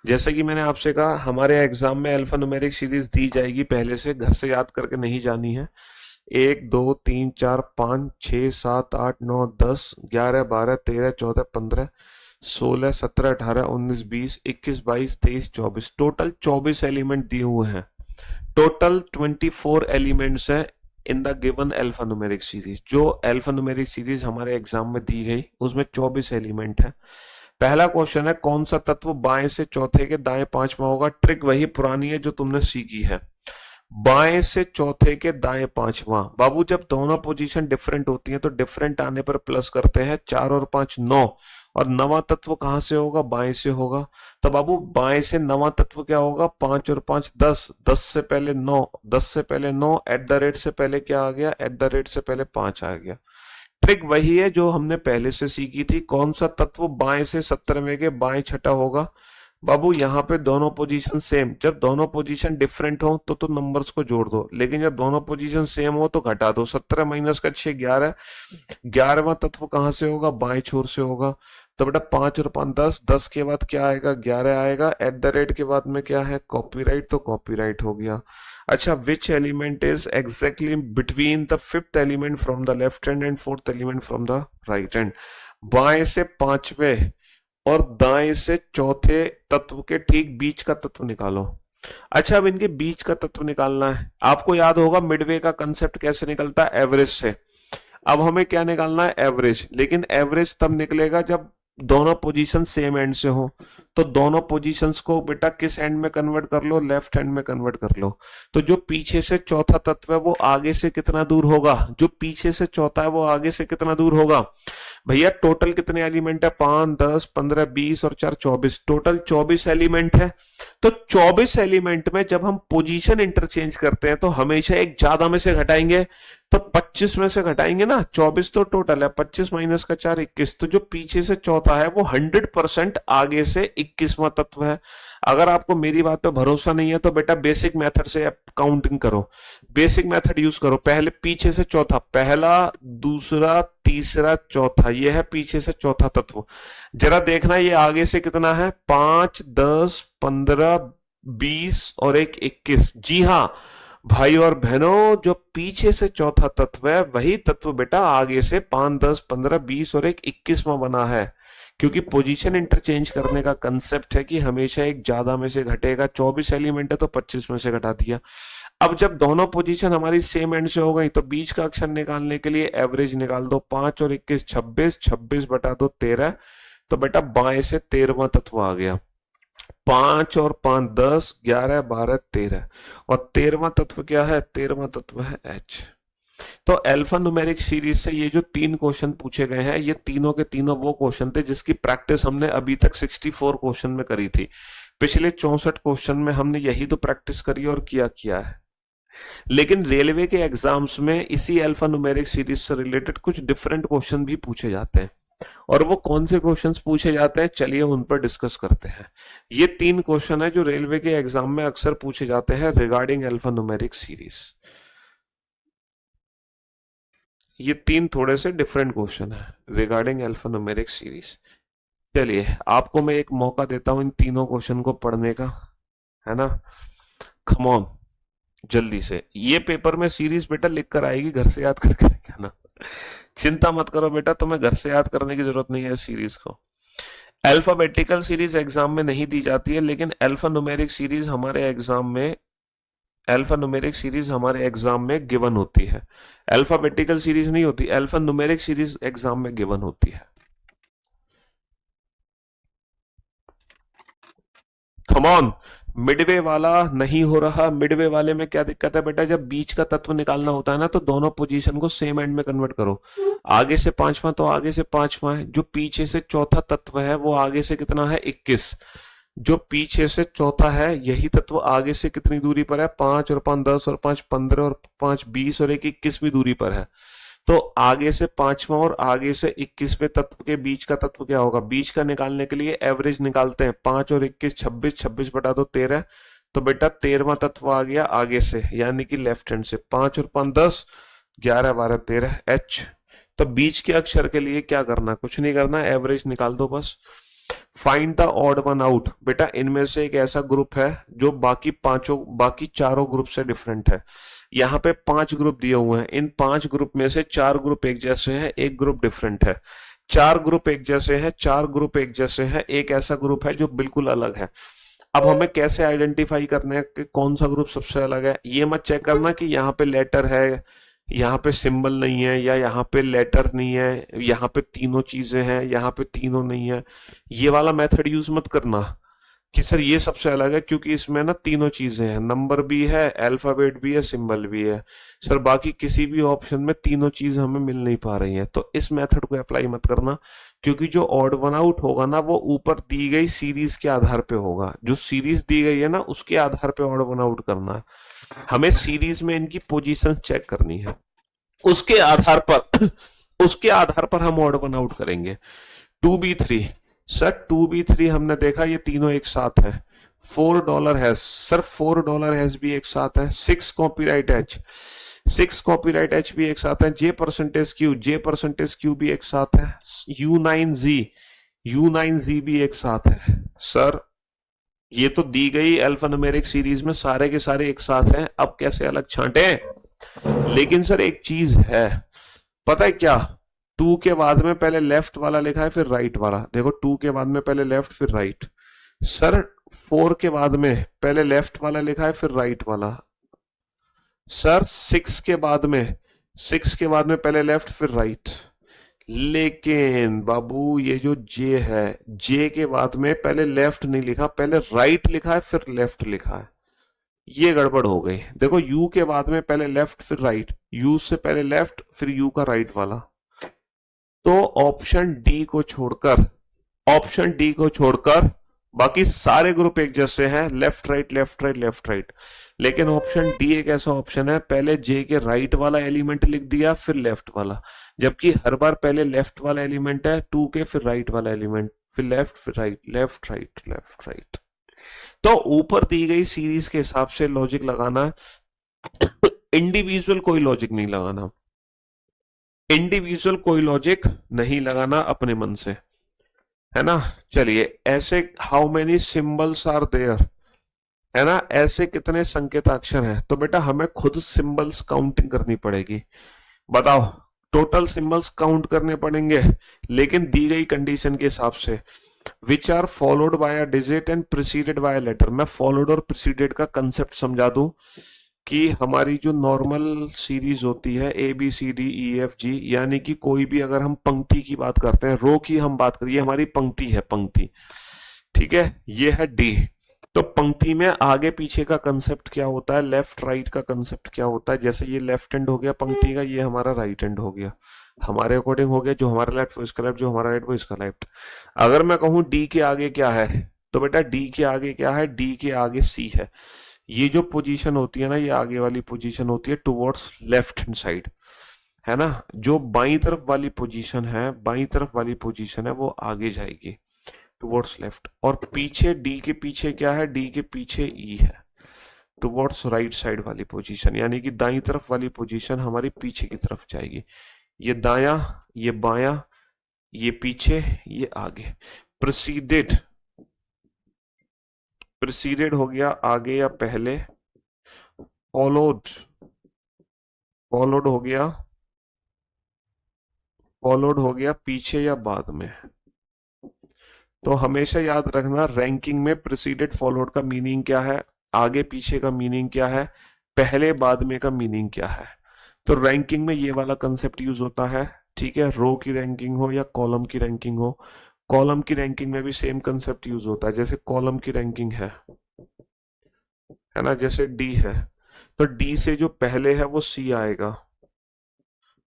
जैसे कि मैंने आपसे कहा हमारे एग्जाम में अल्फा न्यूमेरिक सीरीज दी जाएगी, पहले से घर से याद करके नहीं जानी है। 1 2 3 4 5 6 7 8 9 10 11 12 13 14 15 16 17 18 19 20 21 22 23 24, टोटल 24 एलिमेंट दिए हुए हैं। टोटल 24 एलिमेंट्स हैं in the given alpha numeric series. जो अल्फा न्यूमेरिक सीरीज हमारे एग्जाम में दी गई उसमें 24 एलिमेंट है। पहला क्वेश्चन है कौन सा तत्व बाएं से चौथे के दाएं पांचवा होगा। ट्रिक वही पुरानी है जो तुमने सीखी है। बाएं से चौथे के दाएं पांचवा। बाबू जब दोनों पोजीशन डिफरेंट होती हैं तो डिफरेंट आने पर प्लस करते हैं, 4 और 5 9, और नवा तत्व कहां से होगा, बाएं से होगा। तो बाबू बाएं से नवा तत्व क्या होगा, 5 और 5 10, 10 से पहले 9, 10 से पहले 9, एट द रेट से पहले क्या आ गया, एट द रेट से पहले 5 आ गया। ट्रिक वही है जो हमने पहले से सीखी थी, कौन सा तत्व बाएं से 17वें के बाएं छठा होगा। बाबू यहाँ पे दोनों पोजीशन सेम, जब दोनों पोजीशन डिफरेंट हो तो नंबर्स को जोड़ दो, लेकिन जब दोनों पोजीशन सेम हो तो घटा दो। 17 माइनस का 6 11, 11वां तत्व कहां से होगा, बाएं छोर से होगा। तो बेटा 5 और 5 10, 10 के बाद क्या आएगा, 11 आएगा। एट द रेट के बाद में क्या है, कॉपीराइट, तो कॉपीराइट हो गया। अच्छा, which element is exactly between the fifth element from the left hand and fourth element from the right hand. बाएं से पांचवें और दाएं से चौथे तत्व के ठीक बीच का तत्व निकालो। अच्छा, अब इनके बीच का तत्व निकालना है। आपको याद होगा मिडवे का कंसेप्ट कैसे निकलता है, एवरेज से। अब हमें क्या निकालना है, एवरेज। लेकिन एवरेज तब निकलेगा जब दोनों पोजीशन सेम एंड से हो। तो दोनों पोजीशंस को बेटा किस एंड में कन्वर्ट कर लो, लेफ्ट हैंड में कन्वर्ट कर लो। तो जो पीछे से चौथा तत्व है वो आगे से कितना दूर होगा, जो पीछे से चौथा है वो आगे से कितना दूर होगा। भैया टोटल कितने एलिमेंट है, 5 10 15 20 और 4 24, टोटल 24 एलिमेंट है। तो 24 एलिमेंट में जब हम पोजीशन इंटरचेंज करते हैं तो हमेशा एक ज्यादा में से घटाएंगे। तो 25 में से घटाएंगे ना, 24 तो टोटल है, 25 माइनस का 4 21। तो जो पीछे से चौथा है वो 100% आगे से 21वां तत्व है। अगर आपको मेरी बात पे भरोसा नहीं है तो बेटा बेसिक मेथड से काउंटिंग करो, बेसिक मेथड यूज करो। पहले पीछे से चौथा, पहला दूसरा तीसरा चौथा, ये है पीछे से चौथा तत्व। जरा देखना ये आगे से कितना है, 5 10 15 20 और एक 21। जी हाँ भाई और बहनों, जो पीछे से चौथा तत्व है वही तत्व बेटा आगे से 5 10 15 20 और एक 21वां बना है। क्योंकि पोजीशन इंटरचेंज करने का कंसेप्ट है कि हमेशा एक ज्यादा में से घटेगा। 24 एलिमेंट है तो 25 में से घटा दिया। अब जब दोनों पोजीशन हमारी सेम एंड से हो गई तो बीच का अक्षर निकालने के लिए एवरेज निकाल दो। 5 और 21 26, 26 बटा दो 13। तो बेटा बाएं से 13वां तत्व आ गया। 5 और 5 10, 11 12 13, और 13वां तत्व क्या है, 13वां तत्व है H। तो अल्फा न्यूमेरिक सीरीज से ये जो 3 क्वेश्चन पूछे गए हैं, ये तीनों के तीनों वो क्वेश्चन थे जिसकी प्रैक्टिस हमने अभी तक 64 क्वेश्चन में करी थी। पिछले 64 क्वेश्चन में हमने यही तो प्रैक्टिस करी और किया है। लेकिन रेलवे के एग्जाम्स में इसी अल्फा न्यूमेरिक सीरीज से रिलेटेड कुछ डिफरेंट क्वेश्चन भी पूछे जाते हैं। और वो कौन से क्वेश्चंस पूछे जाते हैं, चलिए उन पर डिस्कस करते हैं। ये 3 क्वेश्चन है जो रेलवे के एग्जाम में अक्सर पूछे जाते हैं रिगार्डिंग अल्फा न्यूमेरिक सीरीज। ये 3 थोड़े से डिफरेंट क्वेश्चन है रिगार्डिंग अल्फा न्यूमेरिक सीरीज। चलिए आपको मैं एक मौका देता हूं इन तीनों क्वेश्चन को पढ़ने का, है ना। कम ऑन, जल्दी से। ये पेपर में सीरीज बेटा लिख कर आएगी, घर से याद करके ना, चिंता मत करो बेटा, तुम्हें घर से याद करने की जरूरत नहीं है सीरीज को। अल्फाबेटिकल सीरीज एग्जाम में नहीं दी जाती है, लेकिन अल्फा न्यूमेरिक सीरीज हमारे एग्जाम में गिवन होती है। अल्फाबेटिकल सीरीज नहीं होती, अल्फा न्यूमेरिक सीरीज एग्जाम में गिवन होती है। कम ऑन, मिडवे वाला नहीं हो रहा। मिडवे वाले में क्या दिक्कत है बेटा, जब बीच का तत्व निकालना होता है ना तो दोनों पोजीशन को सेम एंड में कन्वर्ट करो। आगे से 5वां तो आगे से 5वां है, जो पीछे से चौथा तत्व है वो आगे से कितना है, 21। जो पीछे से चौथा है यही तत्व आगे से कितनी दूरी पर है, 5 और 5 10 और 5 15 और 5 20 और एक 21वीं दूरी पर है। तो आगे से 5वां और आगे से 21वें तत्व के बीच का तत्व क्या होगा, बीच का निकालने के लिए एवरेज निकालते हैं। 5 और 21 26, 26 बटा दो 13। तो बेटा 13वां तत्व आ गया आगे से, यानी कि लेफ्ट हैंड से। 5 और 5 10, 11 12 13 H। तो बीच के अक्षर के लिए क्या करना, कुछ नहीं करना, एवरेज निकाल दो बस। Find the odd one out. बेटा इनमें से एक ऐसा ग्रुप है जो बाकी चारों ग्रुप से डिफरेंट है। यहाँ पे 5 ग्रुप दिए हुए हैं, इन 5 ग्रुप में से 4 ग्रुप एक जैसे हैं, एक ग्रुप डिफरेंट है। 4 ग्रुप एक जैसे हैं, 4 ग्रुप एक जैसे हैं, एक ऐसा ग्रुप है जो बिल्कुल अलग है। अब हमें कैसे आइडेंटिफाई करना है कि कौन सा ग्रुप सबसे अलग है। ये मत चेक करना कि यहाँ पे लेटर है, यहाँ पे सिंबल नहीं है, या यहाँ पे लेटर नहीं है, यहाँ पे तीनों चीजें हैं, यहाँ पे तीनों नहीं है। ये वाला मेथड यूज मत करना। कि सर ये सबसे अलग है क्योंकि इसमें ना तीनों चीजें हैं, नंबर भी है, अल्फाबेट भी है, सिंबल भी है। सर बाकी किसी भी ऑप्शन में तीनों चीज हमें मिल नहीं पा रही हैं, तो इस मेथड को अप्लाई मत करना, क्योंकि जो ऑड वन आउट होगा ना वो ऊपर दी गई सीरीज के आधार पे होगा। जो सीरीज दी गई है ना उसके आधार पे ऑड वन आउट करना है। हमें सीरीज में इनकी पोजीशन चेक करनी है, उसके आधार पर उसके आधार पर हम ऑड वन आउट करेंगे। 2B3, सर 2B3 हमने देखा ये तीनों एक साथ है। $4 है सर, $4 हैज भी एक साथ है। 6 कॉपीराइट एच, 6 कॉपीराइट एच भी एक साथ है। J%Q भी एक साथ है। U9Z भी एक साथ है। सर ये तो दी गई अल्फान्यूमेरिक सीरीज में सारे के सारे एक साथ हैं, अब कैसे अलग छांटे? लेकिन सर एक चीज है, पता है क्या? 2 के बाद में पहले लेफ्ट वाला लिखा है फिर राइट वाला। देखो 2 के बाद में पहले लेफ्ट फिर राइट। सर 4 के बाद में पहले लेफ्ट वाला लिखा है फिर राइट वाला। सर 6 के बाद में पहले लेफ्ट फिर राइट। लेकिन बाबू ये जो जे है, जे के बाद में पहले लेफ्ट नहीं लिखा, पहले राइट लिखा है फिर लेफ्ट लिखा है। ये गड़बड़ हो गई। देखो यू के बाद में पहले लेफ्ट फिर राइट, यू से पहले लेफ्ट फिर यू का राइट वाला। तो ऑप्शन डी को छोड़कर बाकी सारे ग्रुप एक जैसे हैं, left right left right left right. लेकिन ऑप्शन डी एक ऐसा ऑप्शन है, पहले जे के राइट वाला एलिमेंट लिख दिया फिर लेफ्ट वाला, जबकि हर बार पहले लेफ्ट वाला एलिमेंट है, 2 के फिर राइट वाला एलिमेंट, फिर लेफ्ट फिर right, left right left right. तो ऊपर दी गई सीरीज के हिसाब से लॉजिक लगाना, इंडिविजुअल कोई लॉजिक नहीं लगाना, इंडिविजुअल कोई लॉजिक नहीं लगाना अपने मन से, है ना। चलिए ऐसे how many symbols are there, है ना, ऐसे कितने संकेताक्षर हैं। तो बेटा हमें खुद सिंबल्स काउंटिंग करनी पड़ेगी। बताओ, टोटल सिंबल्स काउंट करने पड़ेंगे, लेकिन दी गई कंडीशन के हिसाब से, which are followed by a digit and preceded by a letter. मैं फॉलोड और प्रिसीडेड का कंसेप्ट समझा दूं कि हमारी जो नॉर्मल सीरीज होती है ABCDEFG, यानी कि कोई भी अगर हम पंक्ति की बात करते हैं, रो की हम बात करें, ये हमारी पंक्ति है, पंक्ति, ठीक है, ये है डी। तो पंक्ति में आगे पीछे का कंसेप्ट क्या होता है, लेफ्ट राइट का कंसेप्ट क्या होता है। जैसे ये लेफ्ट हैंड हो गया पंक्ति का, ये हमारा राइट हैंड हो गया, हमारे अकॉर्डिंग हो गया, जो हमारा लेफ्ट वो इसका लेफ्ट, जो हमारा राइट वो इसका लेफ्ट। अगर मैं कहूं डी के आगे क्या है, तो बेटा डी के आगे क्या है, डी के आगे सी है। ये जो पोजीशन होती है ना, ये आगे वाली पोजीशन होती है टुवर्ड्स लेफ्ट हैंड साइड, है ना। जो बाई तरफ वाली पोजीशन है, बाई तरफ वाली पोजीशन है वो आगे जाएगी टुवर्ड्स लेफ्ट। और पीछे डी के पीछे क्या है, डी के पीछे ई है, टुवर्ड्स राइट साइड वाली पोजीशन, यानी कि दाई तरफ वाली पोजीशन हमारी पीछे की तरफ जाएगी। ये दाया, ये बाया, ये पीछे, ये आगे। प्रीसीडेड, प्रीसीडेड हो गया आगे या पहले, फॉलोड, फॉलोड हो गया, फॉलोड हो गया पीछे या बाद में। तो हमेशा याद रखना, रैंकिंग में प्रीसीडेड फॉलोड का मीनिंग क्या है, आगे पीछे का मीनिंग क्या है, पहले बाद में का मीनिंग क्या है। तो रैंकिंग में ये वाला कंसेप्ट यूज होता है, ठीक है। रो की रैंकिंग हो या कॉलम की रैंकिंग हो, कॉलम की रैंकिंग में भी सेम कंसेप्ट यूज होता है। जैसे कॉलम की रैंकिंग है ना, जैसे डी है, तो डी से जो पहले है वो सी आएगा,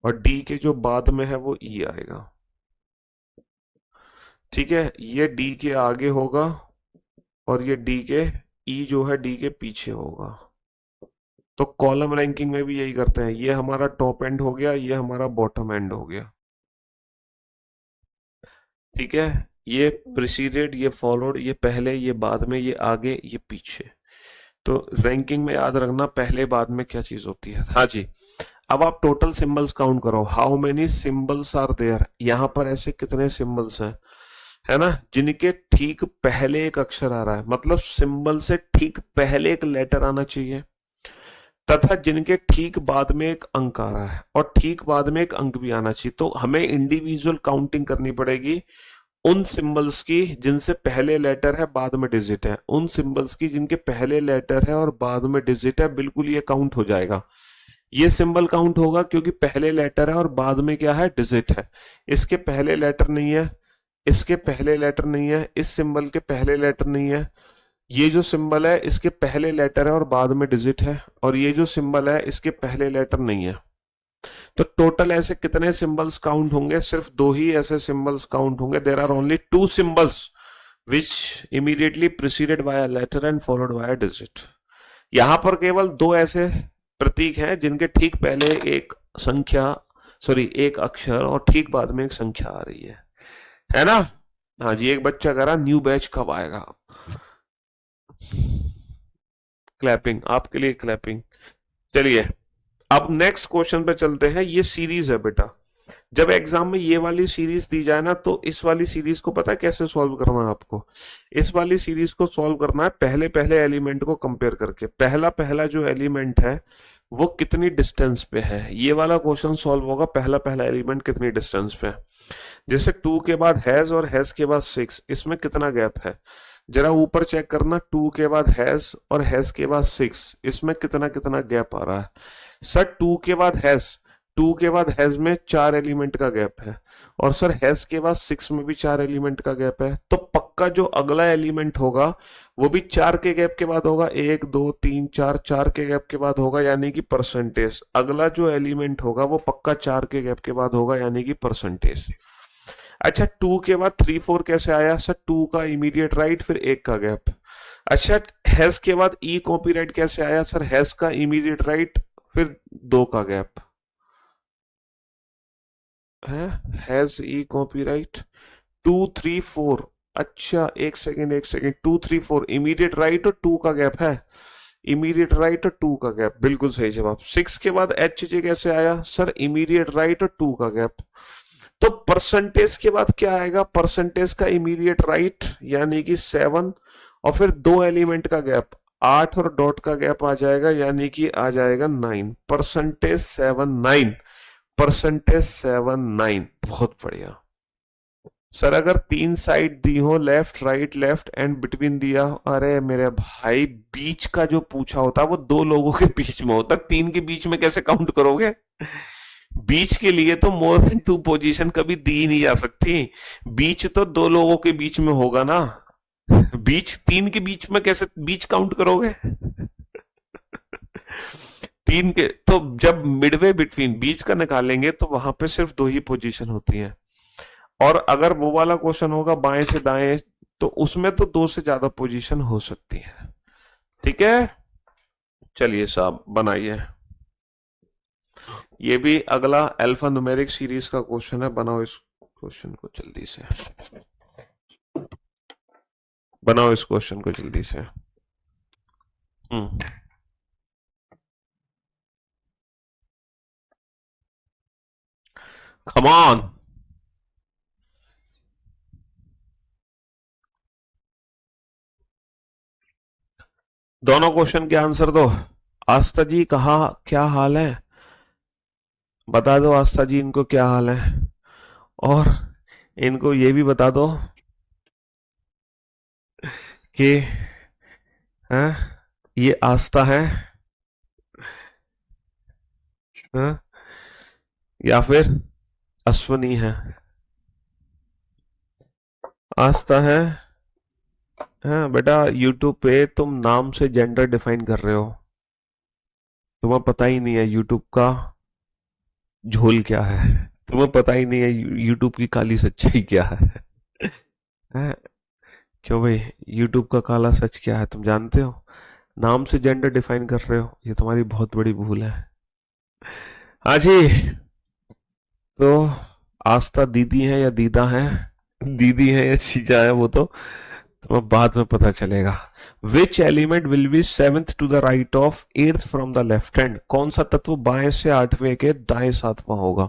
और डी के जो बाद में है वो ई आएगा, ठीक है। ये डी के आगे होगा और ये डी के, ई जो है डी के पीछे होगा। तो कॉलम रैंकिंग में भी यही करते हैं, ये हमारा टॉप एंड हो गया, ये हमारा बॉटम एंड हो गया, ठीक है। ये प्रीसीडेड, ये फॉलोड, ये पहले, ये बाद में, ये आगे, ये पीछे। तो रैंकिंग में याद रखना पहले बाद में क्या चीज होती है। हाँ जी, अब आप टोटल सिंबल्स काउंट करो, how many symbols are there. यहां पर ऐसे कितने सिंबल्स हैं, है ना, जिनके ठीक पहले एक अक्षर आ रहा है, मतलब सिंबल से ठीक पहले एक लेटर आना चाहिए, तथा जिनके ठीक बाद में एक अंक आ रहा है और ठीक बाद में एक अंक भी आना चाहिए। तो हमें इंडिविजुअल काउंटिंग करनी पड़ेगी उन सिंबल्स की जिनसे पहले लेटर है बाद में डिजिट है, उन सिंबल्स की जिनके पहले लेटर है और बाद में डिजिट है, बिल्कुल ये काउंट हो जाएगा। ये सिंबल काउंट होगा क्योंकि पहले लेटर है और बाद में क्या है, डिजिट है। इसके पहले लेटर नहीं है, इसके पहले लेटर नहीं है, इस सिंबल के पहले लेटर नहीं है, ये जो सिंबल है इसके पहले लेटर है और बाद में डिजिट है, और ये जो सिंबल है इसके पहले लेटर नहीं है। तो टोटल ऐसे कितने सिंबल्स काउंट होंगे? सिर्फ दो ही ऐसे सिंबल्स काउंट होंगे। There are only two symbols which immediately preceded by a letter and followed by a digit. यहां पर केवल दो ऐसे प्रतीक हैं जिनके ठीक पहले एक संख्या, सॉरी एक अक्षर और ठीक बाद में एक संख्या आ रही है ना? हाँ जी, एक बच्चा कह रहा न्यू बैच कब आएगा? क्लैपिंग आपके लिए, क्लैपिंग। चलिए अब नेक्स्ट क्वेश्चन पे चलते हैं। ये सीरीज है बेटा, जब एग्जाम में ये वाली सीरीज दी जाए ना तो इस वाली सीरीज को पता है कैसे सॉल्व करना है आपको? इस वाली सीरीज को सॉल्व करना है पहले पहले एलिमेंट को कंपेयर करके। पहला पहला जो एलिमेंट है वो कितनी डिस्टेंस पे है, ये वाला क्वेश्चन सॉल्व होगा। पहला पहला एलिमेंट कितनी डिस्टेंस पे है? जैसे 2 के बाद हैज और हैज के बाद 6, इसमें कितना गैप है? जरा ऊपर चेक करना, 2 के बाद हैज और हैज के बाद 6, इसमें कितना कितना गैप आ रहा है? सर 2 के बाद हैज में 4 एलिमेंट का गैप है, और सर हैज के बाद 6 में भी 4 एलिमेंट का गैप है। तो पक्का जो अगला एलिमेंट होगा वो भी 4 के गैप के बाद होगा। 1 2 3 4, 4 के गैप के बाद होगा, यानी कि परसेंटेज। अगला जो एलिमेंट होगा वो पक्का 4 के गैप के बाद होगा, यानी कि परसेंटेज। अच्छा 2 के बाद 3 4 कैसे आया? सर 2 का इमीडिएट राइट फिर 1 का गैप। अच्छा हैज के बाद ई कॉपीराइट कैसे आया? सर हैज का इमीडिएट राइट फिर 2 का गैप है। Has E copyright 2 3 4। अच्छा एक सेकेंड 2 3 4 इमीडिएट राइट और 2 का गैप है, इमीडिएट राइट और 2 का गैप, बिल्कुल सही जवाब। 6 के बाद एच जे कैसे आया? सर इमीडिएट राइट और 2 का गैप। तो परसेंटेज के बाद क्या आएगा? परसेंटेज का इमीडिएट राइट यानी कि 7, और फिर 2 एलिमेंट का गैप 8 और डॉट का गैप आ जाएगा, यानी कि आ जाएगा 9। Percentage 7 9, percentage 7 9। बहुत बढ़िया सर। अगर 3 साइड दी हो, left right left and between दिया, अरे मेरे भाई बीच का जो पूछा होता वो 2 लोगों के बीच में होता, 3 के बीच में कैसे काउंट करोगे? बीच के लिए तो मोर देन 2 पोजीशन कभी दी नहीं जा सकती। बीच तो 2 लोगों के बीच में होगा ना, बीच 3 के बीच में कैसे बीच काउंट करोगे? 3 के तो जब मिडवे बिटवीन बीच का निकालेंगे तो वहां पे सिर्फ 2 ही पोजीशन होती हैं। और अगर वो वाला क्वेश्चन होगा बाएं से दाएं तो उसमें तो 2 से ज्यादा पोजीशन हो सकती है। ठीक है, चलिए साहब बनाइए। ये भी अगला अल्फा न्यूमेरिक सीरीज का क्वेश्चन है। बनाओ इस क्वेश्चन को जल्दी से, बनाओ इस क्वेश्चन को जल्दी से। कम ऑन, दोनों क्वेश्चन के आंसर दो। आस्था जी कहा क्या हाल है? बता दो आस्था जी इनको क्या हाल है, और इनको ये भी बता दो कि है ये आस्था है या फिर अश्वनी है? आस्था है। हाँ बेटा, यूट्यूब पे तुम नाम से जेंडर डिफाइन कर रहे हो, तुम्हें पता ही नहीं है यूट्यूब का झोल क्या है, तुम्हें पता ही नहीं है यूट्यूब की काली सच्चाई क्या है। हैं? क्यों भाई, यूट्यूब का काला सच क्या है तुम जानते हो? नाम से जेंडर डिफाइन कर रहे हो, ये तुम्हारी बहुत बड़ी भूल है। हाँ जी, तो आस्था दीदी है या दीदा है, दीदी है या चीजा है, वो तो तुम्हें बाद में पता चलेगा। Which element will be 7th to the right of 8th from the left hand? कौन सा तत्व बाएं से 8वें के दाएं 7वां होगा?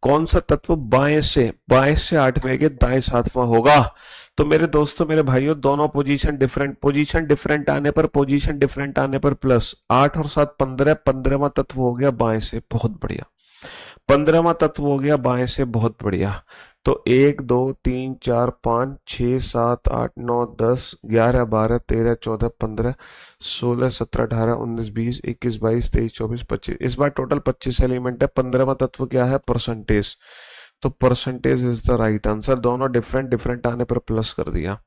कौन सा तत्व बाएं से 8वें के दाएं 7वां होगा? तो मेरे दोस्तों मेरे भाइयों, दोनों पोजीशन डिफरेंट आने पर प्लस 8 और 7 15, 15वां तत्व हो गया बाएं से, बहुत बढ़िया। 15वां तत्व हो गया बाएं से, बहुत बढ़िया। तो 1 2 3 4 5 6 7 8 9 10 11 12 13 14 15 16 17 18 19 20 21 22 23 24 25, इस बार टोटल 25 एलिमेंट है। 15वां तत्व क्या है? परसेंटेज। तो percentage is the right answer. दोनों डिफरेंट डिफरेंट आने पर प्लस कर दिया।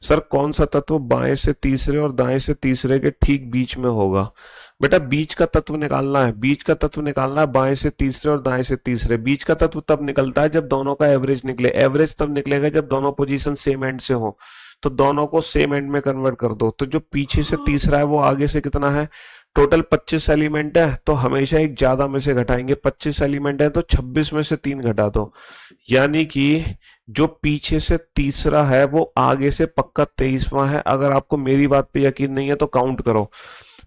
सर कौन सा तत्व बाएं से तीसरे और दाएं से तीसरे के ठीक बीच में होगा? बेटा बीच का तत्व निकालना है, बीच का तत्व निकालना है, बाएं से तीसरे और दाएं से तीसरे। बीच का तत्व तब निकलता है जब दोनों का एवरेज निकले। एवरेज तब निकलेगा जब दोनों पोजीशन सेम एंड से हो। तो दोनों को सेम एंड में कन्वर्ट कर दो। तो जो पीछे से तीसरा है वो आगे से कितना है? टोटल 25 एलिमेंट है तो हमेशा एक ज्यादा में से घटाएंगे। 25 एलिमेंट है तो 26 में से 3 घटा दो, यानी कि जो पीछे से तीसरा है वो आगे से पक्का 23वां है। अगर आपको मेरी बात पे यकीन नहीं है तो काउंट करो।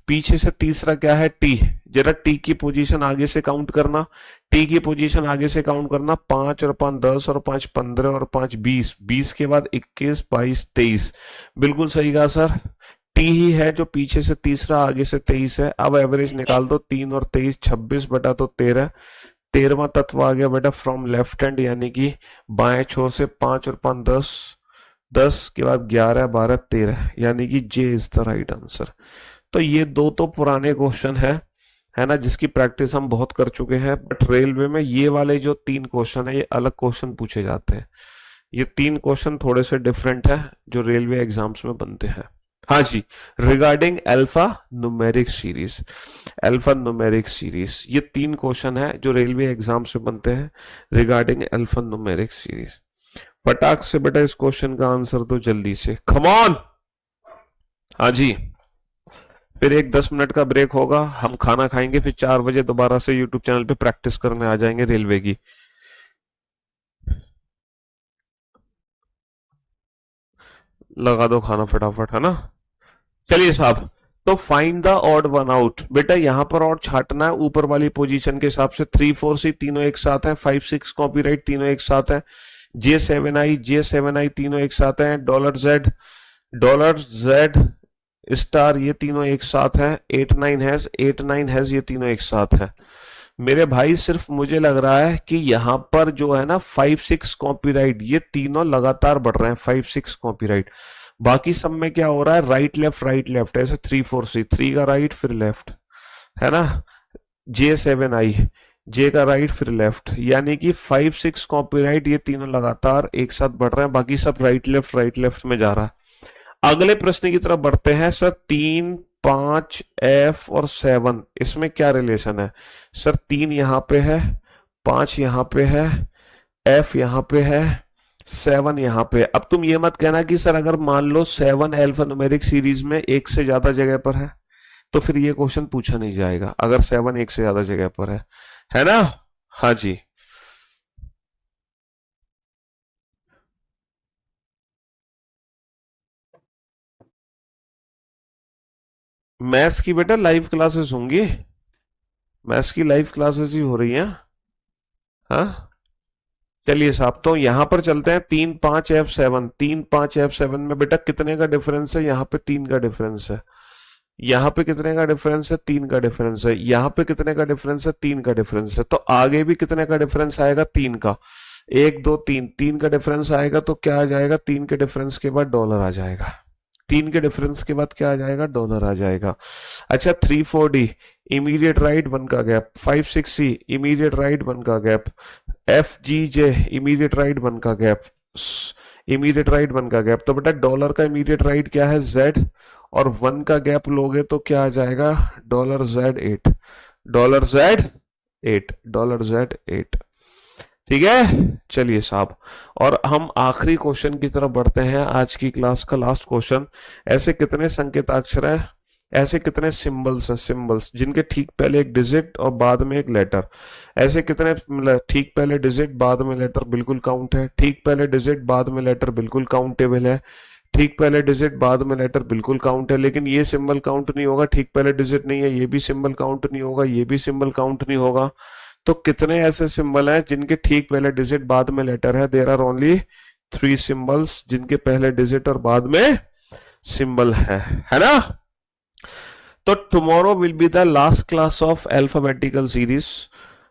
पीछे से तीसरा क्या है? टी। जरा टी की पोजीशन आगे से काउंट करना, टी की पोजीशन आगे से काउंट करना। 5 और 5 10 और 5 15 और 5 20, 20 के बाद 21 22 23। बिल्कुल सही कहा सर, टी ही है जो पीछे से तीसरा आगे से 23 है। अब एवरेज निकाल दो, 3 और 23 26 बटा तो 13। 13वां तत्व आ गया बेटा फ्रॉम लेफ्ट हैंड, यानी कि बाएं छोर से। 5 और 5 10, 10 के बाद 11 12 13, यानी कि जे इज द राइट आंसर। तो ये दो तो पुराने क्वेश्चन है ना, जिसकी प्रैक्टिस हम बहुत कर चुके हैं। बट रेलवे में ये वाले जो 3 क्वेश्चन है ये अलग क्वेश्चन पूछे जाते हैं। ये 3 क्वेश्चन थोड़े से डिफरेंट है जो रेलवे एग्जाम्स में बनते हैं। हाँ जी, regarding alphanumeric series, alphanumeric series, ये 3 क्वेश्चन है जो रेलवे एग्जाम से बनते हैं रिगार्डिंग अल्फा न्यूमेरिक सीरीज। फटाक से बेटा इस क्वेश्चन का आंसर दो जल्दी से, कम ऑन। हाँ जी, फिर एक 10 मिनट का ब्रेक होगा, हम खाना खाएंगे, फिर 4 बजे दोबारा से यूट्यूब चैनल पे प्रैक्टिस करने आ जाएंगे रेलवे की। लगा दो खाना फटाफट, है ना। चलिए साहब, तो find the odd one out. बेटा यहाँ पर ऑड छाटना है ऊपर वाली पोजीशन के हिसाब से। 3 4 सी तीनों एक साथ हैं, 5 6 कॉपीराइट तीनों एक साथ हैं, J7I तीनों एक साथ हैं, डॉलर जेड स्टार ये तीनों एक साथ हैं, 8 9 हैज ये तीनों एक साथ हैं। मेरे भाई सिर्फ मुझे लग रहा है कि यहाँ पर जो है ना 5 6 कॉपीराइट ये तीनों लगातार बढ़ रहे हैं, 5 6 कॉपीराइट। बाकी सब में क्या हो रहा है? राइट लेफ्ट, ऐसे 3 4 सी, 3 का राइट फिर लेफ्ट, है ना। J7I, जे का राइट फिर लेफ्ट, यानी कि 5 6 कॉपीराइट ये तीनों लगातार एक साथ बढ़ रहे हैं, बाकी सब राइट लेफ्ट में जा रहा है। अगले प्रश्न की तरफ बढ़ते हैं। सर 3 5 F और 7 इसमें क्या रिलेशन है? सर 3 यहां पे है, 5 यहां पे है, F यहां पे है, 7 यहां पे। अब तुम ये मत कहना कि सर अगर मान लो 7 अल्फा न्यूमेरिक सीरीज में एक से ज्यादा जगह पर है तो फिर ये क्वेश्चन पूछा नहीं जाएगा, अगर 7 एक से ज्यादा जगह पर है ना। हाँ जी, मैथ्स की बेटा लाइव क्लासेस होंगी, मैथ्स की लाइव क्लासेस ही हो रही हैं। हाँ चलिए साहब, तो यहां पर चलते हैं। 3 5 F7, 3 5 F7 में बेटा कितने का डिफरेंस है? यहाँ पे 3 का डिफरेंस है। यहाँ पे कितने का डिफरेंस है? 3 का डिफरेंस है। यहाँ पे कितने का डिफरेंस है? 3 का डिफरेंस है। तो आगे भी कितने का डिफरेंस आएगा? 3 का। 1 2 3, 3 का डिफरेंस आएगा तो क्या आ जाएगा? 3 के डिफरेंस के बाद डॉलर आ जाएगा। 3 के डिफरेंस के बाद क्या आ जाएगा? डॉलर आ जाएगा। अच्छा 3 4 D इमीडिएट राइट 1 का गैप, 5 6 C इमीडिएट राइट 1 का gap, F G J immediate right 1 का गैप, इमीडिएट राइट 1 का गैप। तो बेटा डॉलर का इमीडिएट राइट क्या है? Z, और 1 का गैप लोगे तो क्या आ जाएगा? Dollar Z8, dollar Z8, dollar Z8। ठीक है, चलिए साहब, और हम आखिरी क्वेश्चन की तरफ बढ़ते हैं। आज की क्लास का लास्ट क्वेश्चन। ऐसे कितने संकेताक्षर हैं, ऐसे कितने सिंबल्स हैं, सिंबल्स जिनके ठीक पहले एक डिजिट और बाद में एक लेटर? ऐसे कितने ठीक पहले डिजिट बाद में लेटर बिल्कुल काउंट है, ठीक पहले डिजिट बाद में लेटर बिल्कुल काउंटेबल है, ठीक पहले डिजिट बाद में लेटर बिल्कुल काउंट है। लेकिन ये सिंबल काउंट नहीं होगा, ठीक पहले डिजिट नहीं है, ये भी सिंबल काउंट नहीं होगा, ये भी सिंबल काउंट नहीं होगा। तो कितने ऐसे सिंबल हैं जिनके ठीक पहले डिजिट बाद में लेटर है? देयर आर ओनली 3 सिंबल्स जिनके पहले डिजिट और बाद में सिंबल है ना। तो tomorrow will be the last class of alphabetical series,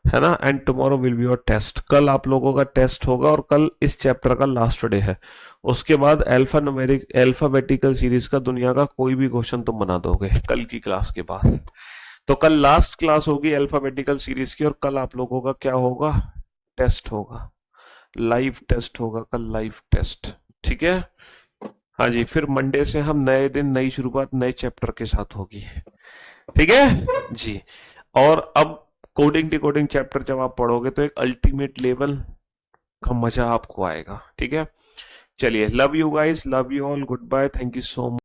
है ना, and tomorrow will be your test. कल आप लोगों का टेस्ट होगा और कल इस चैप्टर का लास्ट डे है। उसके बाद अल्फाबेटिकल सीरीज का दुनिया का कोई भी क्वेश्चन तुम बना दोगे कल की क्लास के बाद। तो कल लास्ट क्लास होगी अल्फाबेटिकल सीरीज की, और कल आप लोगों का क्या होगा? टेस्ट होगा। लाइव टेस्ट होगा कल, लाइव टेस्ट, ठीक है। हाँ जी, फिर मंडे से हम नए दिन, नई शुरुआत नए चैप्टर के साथ होगी, ठीक है जी। और अब कोडिंग डिकोडिंग चैप्टर जब आप पढ़ोगे तो एक अल्टीमेट लेवल का मजा आपको आएगा, ठीक है। चलिए, love you guys, love you all, goodbye, thank you so much.